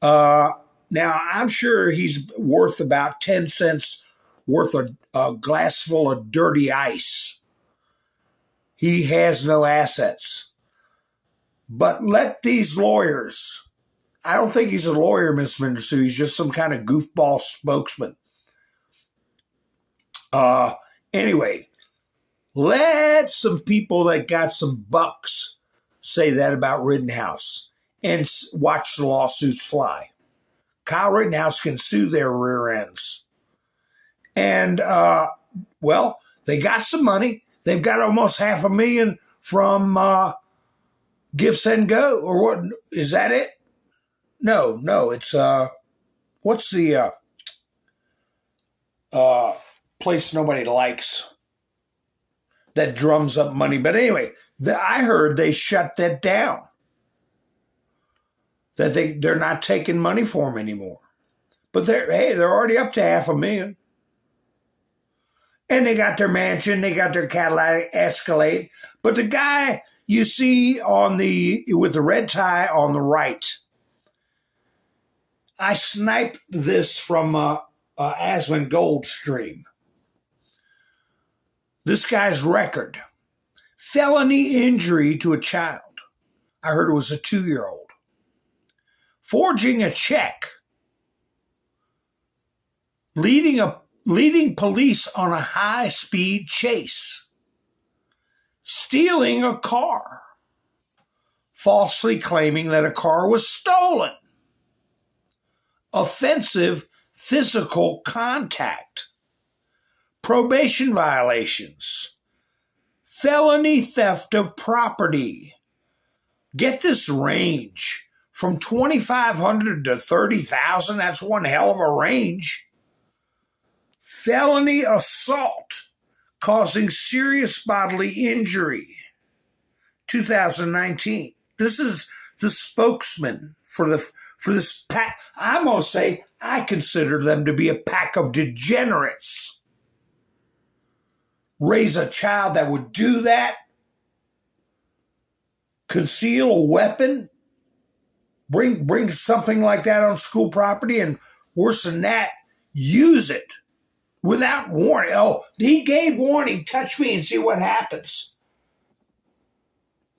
A: Now, I'm sure he's worth about 10 cents worth of a glass full of dirty ice. He has no assets. But let these lawyers, I don't think he's a lawyer, Miss Mendersu. He's just some kind of goofball spokesman. Anyway, let some people that got some bucks say that about Rittenhouse and watch the lawsuits fly. Kyle Rittenhouse can sue their rear ends. And, well, they got some money. They've got almost $500,000 from Give, Send, Go. Or what? Is that it? No, it's, what's the place nobody likes that drums up money? But anyway, I heard they shut that down. That they're not taking money for them anymore. But they're already up to $500,000. And they got their mansion, they got their Cadillac Escalade. But the guy you see with the red tie on the right, I sniped this from Aslan Goldstream. This guy's record: felony injury to a child. I heard it was a 2-year-old. Forging a check. Leading police on a high-speed chase. Stealing a car. Falsely claiming that a car was stolen. Offensive physical contact. Probation violations. Felony theft of property. Get this range from $2,500 to $30,000. That's one hell of a range. Felony assault causing serious bodily injury. 2019. This is the spokesman for this pack. I'm going to say I consider them to be a pack of degenerates. Raise a child that would do that? Conceal a weapon? Bring something like that on school property, and worse than that, use it without warning. Oh, he gave warning, touch me and see what happens.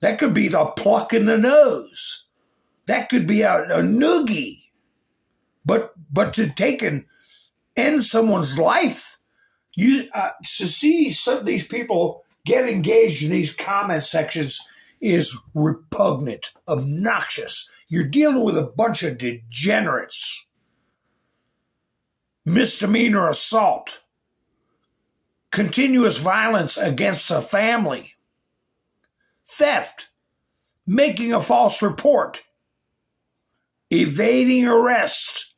A: That could be the pluck in the nose. That could be a noogie. But to take and end someone's life, to see some of these people get engaged in these comment sections is repugnant, obnoxious. You're dealing with a bunch of degenerates. Misdemeanor assault. Continuous violence against a family. Theft. Making a false report. Evading arrest.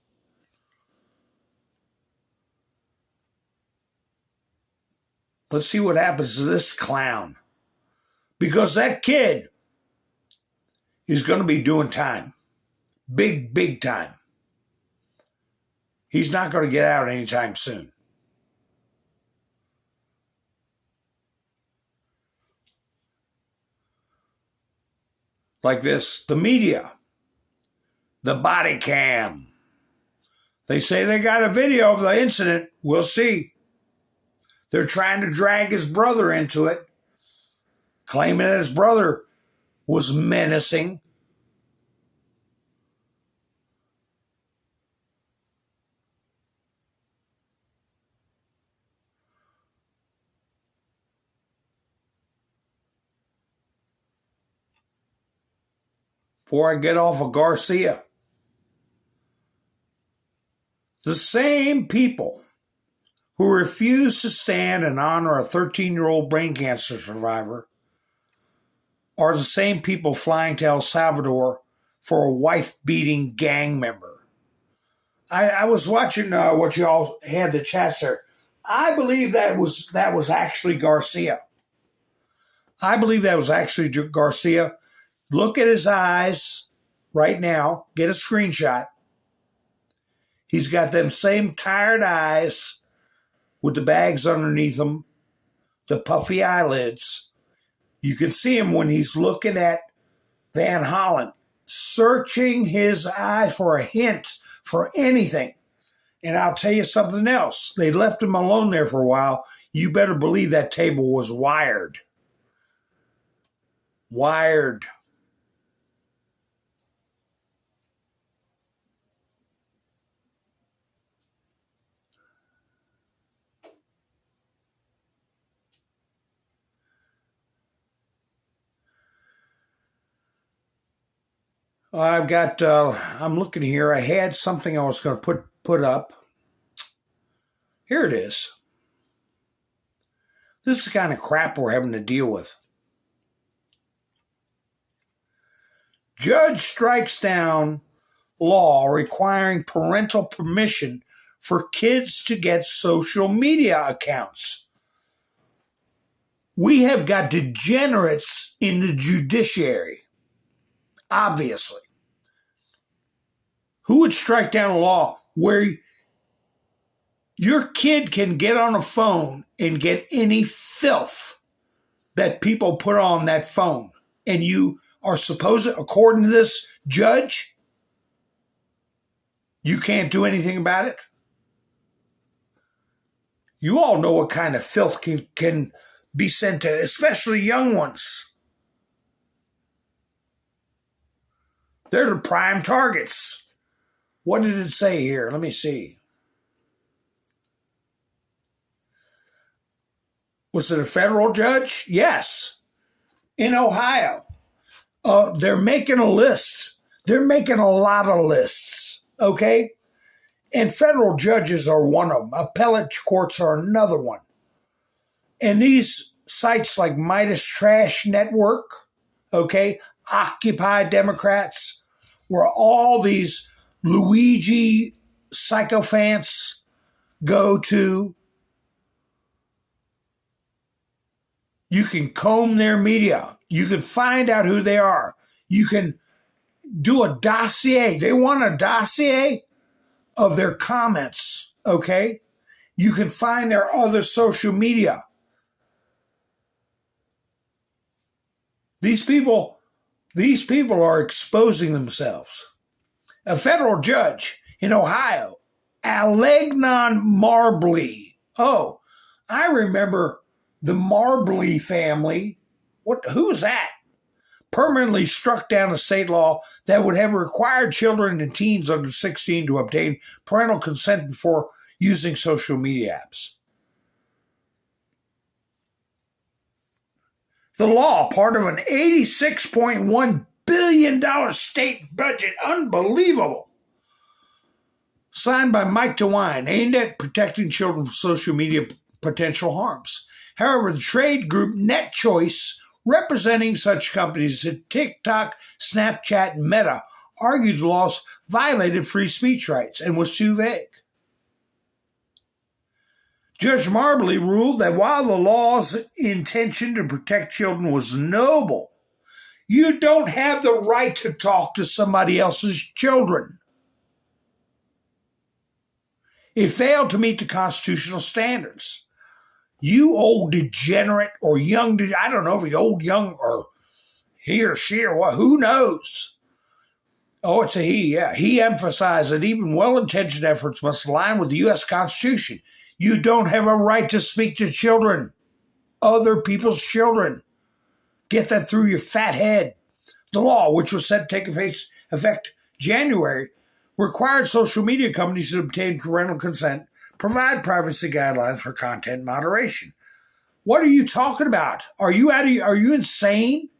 A: Let's see what happens to this clown. Because that kid is going to be doing time. Big time. He's not going to get out anytime soon. Like this, the media, the body cam. They say they got a video of the incident. We'll see. They're trying to drag his brother into it, claiming that his brother was menacing. Before I get off of Garcia, the same people who refuse to stand and honor a 13-year-old brain cancer survivor are the same people flying to El Salvador for a wife-beating gang member. I was watching what you all had the chats there. I believe that was actually Garcia. I believe that was actually Garcia. Look at his eyes right now. Get a screenshot. He's got them same tired eyes with the bags underneath them, the puffy eyelids. You can see him when he's looking at Van Hollen, searching his eyes for a hint for anything. And I'll tell you something else. They left him alone there for a while. You better believe that table was wired. Wired. I've got, I'm looking here. I had something I was going to put up. Here it is. This is the kind of crap we're having to deal with. Judge strikes down law requiring parental permission for kids to get social media accounts. We have got degenerates in the judiciary. Obviously. Who would strike down a law where your kid can get on a phone and get any filth that people put on that phone? And you are supposed to, according to this judge, you can't do anything about it? You all know what kind of filth can be sent to, especially young ones. They're the prime targets. What did it say here? Let me see. Was it a federal judge? Yes. In Ohio. They're making a list. They're making a lot of lists, okay? And federal judges are one of them. Appellate courts are another one. And these sites like Midas Trash Network, okay, Occupy Democrats, where all these Luigi sycophants go to, you can comb their media. You can find out who they are. You can do a dossier. They want a dossier of their comments, okay? You can find their other social media. These people are exposing themselves. A federal judge in Ohio, Alegnon Marbley. Oh, I remember the Marbley family. Who's that? Permanently struck down a state law that would have required children and teens under 16 to obtain parental consent before using social media apps. The law, part of an $86.1 billion state budget, unbelievable, signed by Mike DeWine, aimed at protecting children from social media potential harms. However, the trade group NetChoice, representing such companies as TikTok, Snapchat, and Meta, argued the laws violated free speech rights and was too vague. Judge Marbley ruled that while the law's intention to protect children was noble, you don't have the right to talk to somebody else's children. It failed to meet the constitutional standards. You old degenerate or young, I don't know if he's old, young, or he or she or what, who knows? Oh, it's a he, yeah. He emphasized that even well-intentioned efforts must align with the U.S. Constitution. You don't have a right to speak to children, other people's children. Get that through your fat head. The law, which was set to take effect January, required social media companies to obtain parental consent, provide privacy guidelines for content moderation. What are you talking about? Are you insane?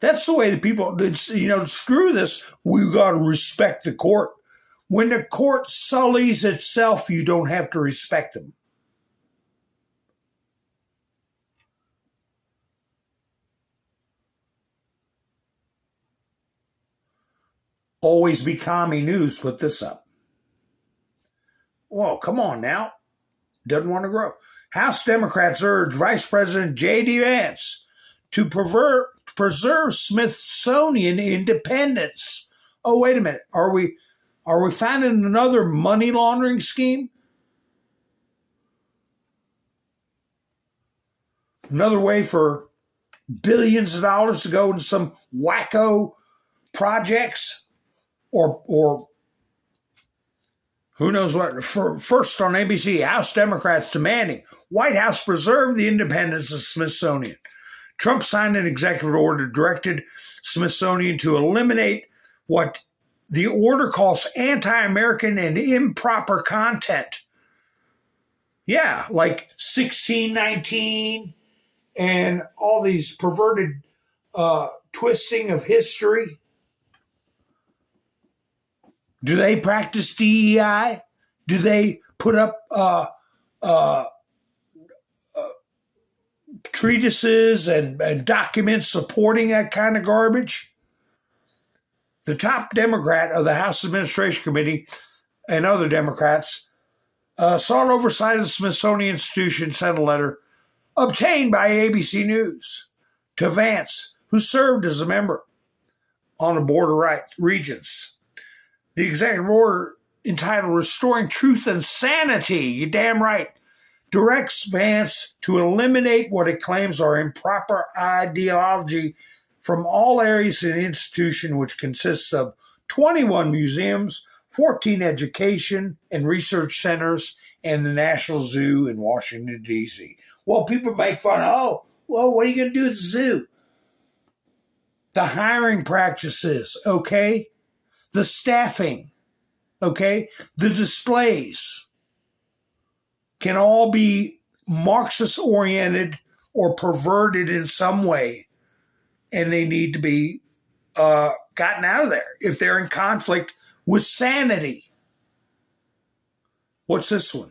A: That's the way the people, screw this. We got to respect the court. When the court sullies itself, you don't have to respect them. Always Be Commie News put this up. Whoa, come on now. Doesn't want to grow. House Democrats urge Vice President J.D. Vance to preserve Smithsonian independence. Oh, wait a minute. Are we finding another money laundering scheme? Another way for billions of dollars to go into some wacko projects? Or who knows what? First on ABC, House Democrats demanding White House preserve the independence of Smithsonian. Trump signed an executive order directed Smithsonian to eliminate what the order calls anti-American and improper content. Yeah, like 1619 and all these perverted twisting of history. Do they practice DEI? Do they put up treatises and documents supporting that kind of garbage? The top Democrat of the House Administration Committee and other Democrats sought oversight of the Smithsonian Institution, sent a letter obtained by ABC News to Vance, who served as a member on the Board of Regents. The executive order, entitled Restoring Truth and Sanity, you damn right, directs Vance to eliminate what it claims are improper ideology from all areas of the institution, which consists of 21 museums, 14 education and research centers, and the National Zoo in Washington, D.C. Well, people make fun. Oh, well, what are you going to do at the zoo? The hiring practices, okay? The staffing, okay? The displays can all be Marxist-oriented or perverted in some way, and they need to be gotten out of there if they're in conflict with sanity. What's this one?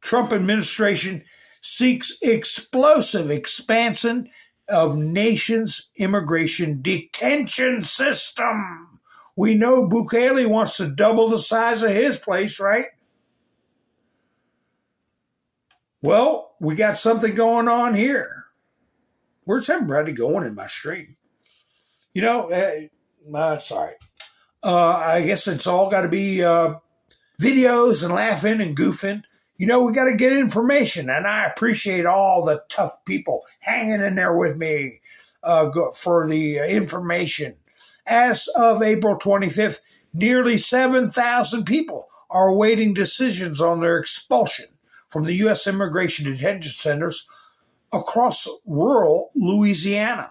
A: Trump administration seeks explosive expansion of nation's immigration detention system. We know Bukele wants to double the size of his place, right? Well, we got something going on here. Where's everybody going in my stream? You know, sorry. I guess it's all got to be videos and laughing and goofing. You know, we got to get information, and I appreciate all the tough people hanging in there with me for the information. As of April 25th, nearly 7,000 people are awaiting decisions on their expulsion from the U.S. immigration detention centers across rural Louisiana.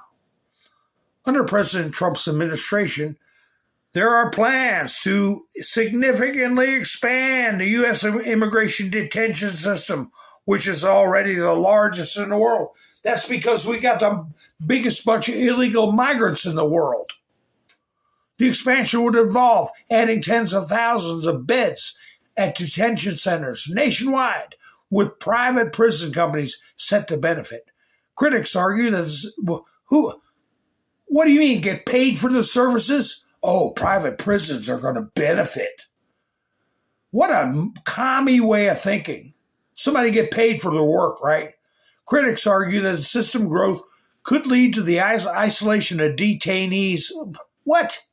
A: Under President Trump's administration, there are plans to significantly expand the U.S. immigration detention system, which is already the largest in the world. That's because we got the biggest bunch of illegal migrants in the world. The expansion would involve adding tens of thousands of beds at detention centers nationwide, with private prison companies set to benefit. Critics argue that what do you mean, get paid for the services? Oh, private prisons are going to benefit. What a commie way of thinking. Somebody get paid for their work, right? Critics argue that system growth could lead to the isolation of detainees. What?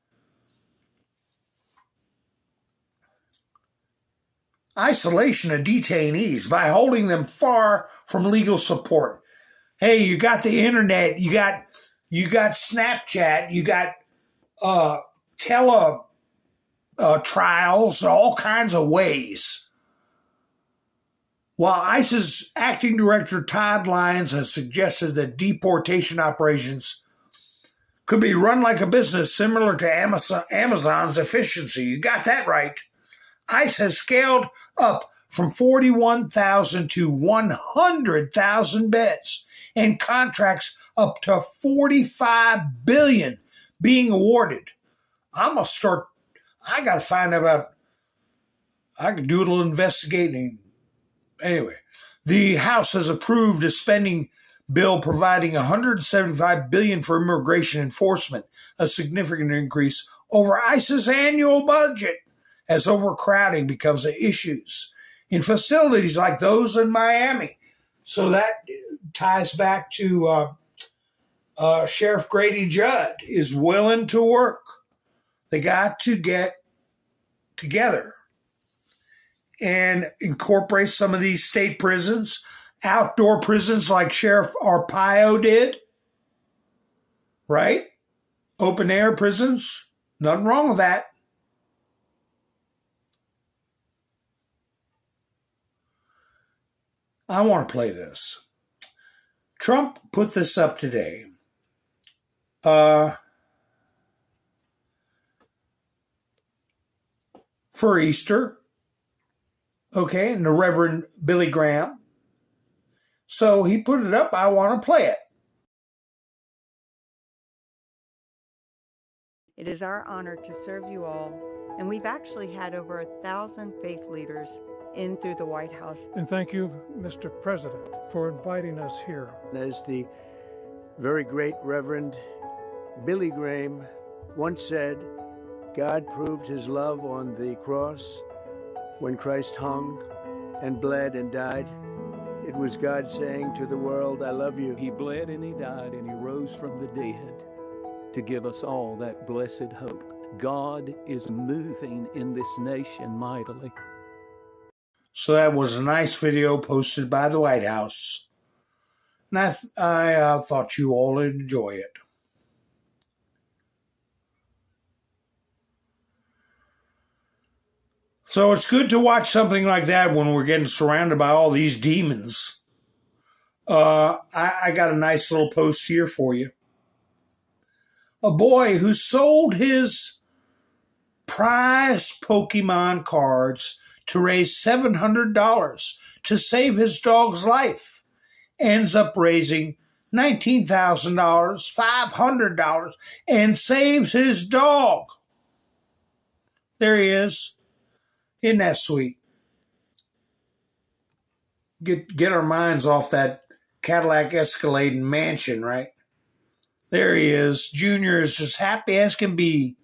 A: Isolation of detainees by holding them far from legal support. Hey, you got the internet, you got Snapchat, you got trials, all kinds of ways. While ICE's acting director Todd Lyons has suggested that deportation operations could be run like a business similar to Amazon's efficiency. You got that right. ICE has scaled up from 41,000 to 100,000 beds, and contracts up to $45 billion being awarded. I got to find out I could do a little investigating. Anyway, the House has approved a spending bill providing $175 billion for immigration enforcement, a significant increase over ICE's annual budget as overcrowding becomes an issue in facilities like those in Miami. So that ties back to Sheriff Grady Judd is willing to work. They got to get together and incorporate some of these state prisons, outdoor prisons like Sheriff Arpaio did, right? Open air prisons, nothing wrong with that. I want to play this. Trump put this up today. For Easter. Okay, and the Reverend Billy Graham. So he put it up. I want to play it.
F: It is our honor to serve you all, and we've actually had over 1,000 faith leaders in through the White House.
J: And thank you, Mr. President, for inviting us here.
B: As the very great Reverend Billy Graham once said, God proved his love on the cross when Christ hung and bled and died. It was God saying to the world, I love you.
K: He bled and he died and he rose from the dead to give us all that blessed hope. God is moving in this nation mightily.
A: So that was a nice video posted by the White House. And I thought you all would enjoy it. So it's good to watch something like that when we're getting surrounded by all these demons. I got a nice little post here for you. A boy who sold his prized Pokemon cards to raise $700 to save his dog's life ends up raising $19,000, $500, and saves his dog. There he is. Isn't that sweet? Get our minds off that Cadillac Escalade mansion, right? There he is. Junior is just happy as can be,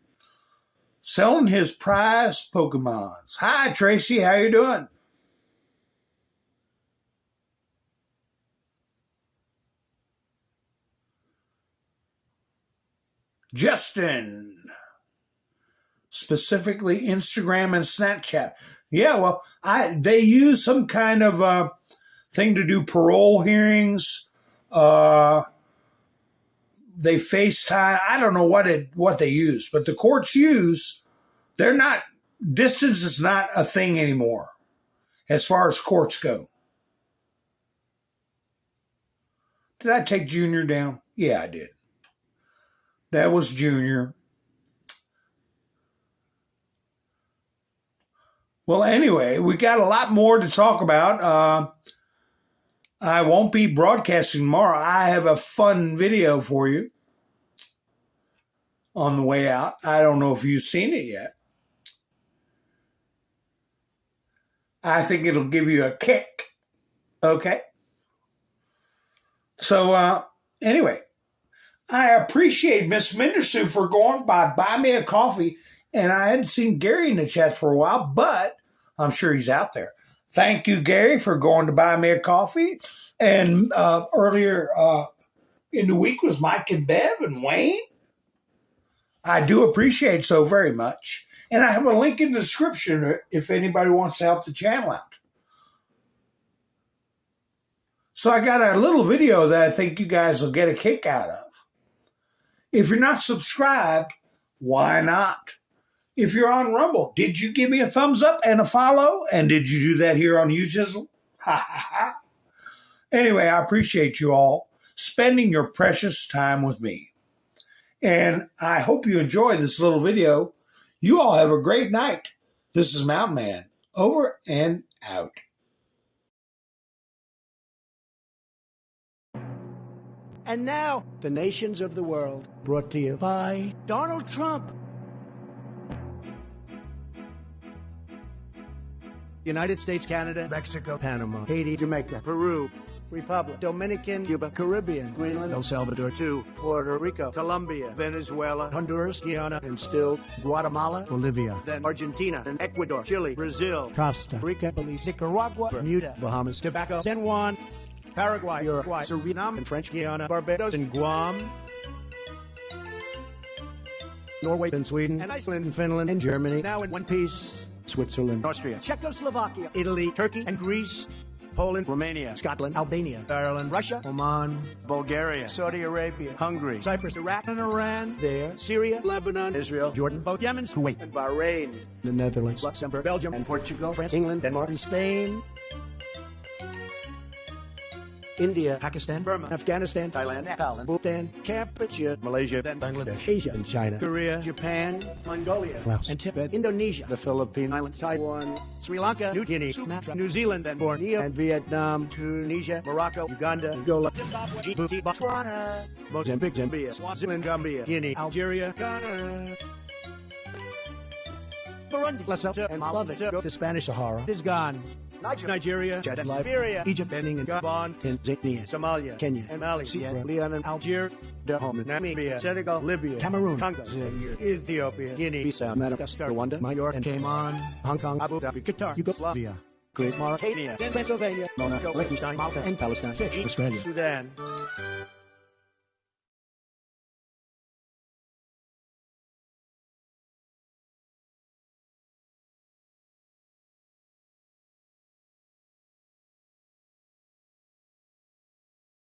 A: selling his prized Pokemons. Hi, Tracy. How you doing? Justin. Specifically Instagram and Snapchat. Yeah, well, they use some kind of thing to do parole hearings. They FaceTime. I don't know what they use, but the courts use. They're not. Distance is not a thing anymore, as far as courts go. Did I take Junior down? Yeah, I did. That was Junior. Well, anyway, we got a lot more to talk about. I won't be broadcasting tomorrow. I have a fun video for you on the way out. I don't know if you've seen it yet. I think it'll give you a kick. Okay? So, anyway, I appreciate Miss Menderson for going by Buy Me a Coffee. And I hadn't seen Gary in the chat for a while, but I'm sure he's out there. Thank you, Gary, for going to Buy Me a Coffee. And earlier in the week was Mike and Bev and Wayne. I do appreciate so very much. And I have a link in the description if anybody wants to help the channel out. So I got a little video that I think you guys will get a kick out of. If you're not subscribed, why not? If you're on Rumble, did you give me a thumbs up and a follow? And did you do that here on Judicial? Ha ha ha. Anyway, I appreciate you all spending your precious time with me. And I hope you enjoy this little video. You all have a great night. This is Mountain Man. Over and out.
B: And now, the nations of the world, brought to you by Donald Trump. United States, Canada, Mexico, Panama, Haiti, Jamaica, Peru, Republic, Dominican, Cuba, Caribbean, Greenland, El Salvador, Puerto Rico, Colombia, Venezuela, Honduras, Guyana, and still Guatemala, Bolivia, then Argentina, and Ecuador, Chile, Brazil, Costa Rica, Belize, Nicaragua, Bermuda, Bahamas, Tobacco, San Juan, Paraguay, Uruguay, Suriname, and French Guiana, Barbados, and Guam, Norway, and Sweden, and Iceland, and Finland, and Germany, now in one piece. Switzerland, Austria, Czechoslovakia, Italy, Turkey, and Greece, Poland, Romania, Scotland, Albania, Ireland, Russia, Oman, Bulgaria, Saudi Arabia, Hungary, Cyprus, Iraq, and Iran, there, Syria, Lebanon, Israel, Jordan, both Yemen, Kuwait, and Bahrain, the Netherlands, Luxembourg, Belgium, and Portugal, France, England, Denmark, and Spain, India, Pakistan, Burma, Afghanistan, Thailand, Nepal, and Bhutan, Cambodia, Malaysia, then Bangladesh, Asia, and China, Korea, Japan, Mongolia, Laos, and Tibet, Indonesia, the Philippine Islands, Taiwan, Sri Lanka, New Guinea, Sumatra, New Zealand, then Borneo, and Vietnam, Tunisia, Morocco, Uganda, Angola, Zimbabwe, Djibouti, Botswana, Mozambique, Zambia, Swaziland, Gambia, Guinea, Algeria, Ghana, Burundi, Lesotho, and Malawi. The Spanish Sahara is gone. Nigeria, Chad, Liberia, Egypt, Benin, and Gabon, Tanzania, Somalia, Kenya, and Mali, Sierra Leone, and Algeria, Homan, Namibia, Senegal, Libya, Cameroon, Congo, Zaire, Ethiopia, Guinea, Bissau, Madagascar, Rwanda, Majorca, and Cayman, Hong Kong, Abu Dhabi, Qatar, Yugoslavia, Great Mauritania, Pennsylvania, Monaco, Liechtenstein, Malta, and Palestine, Australia, Sudan.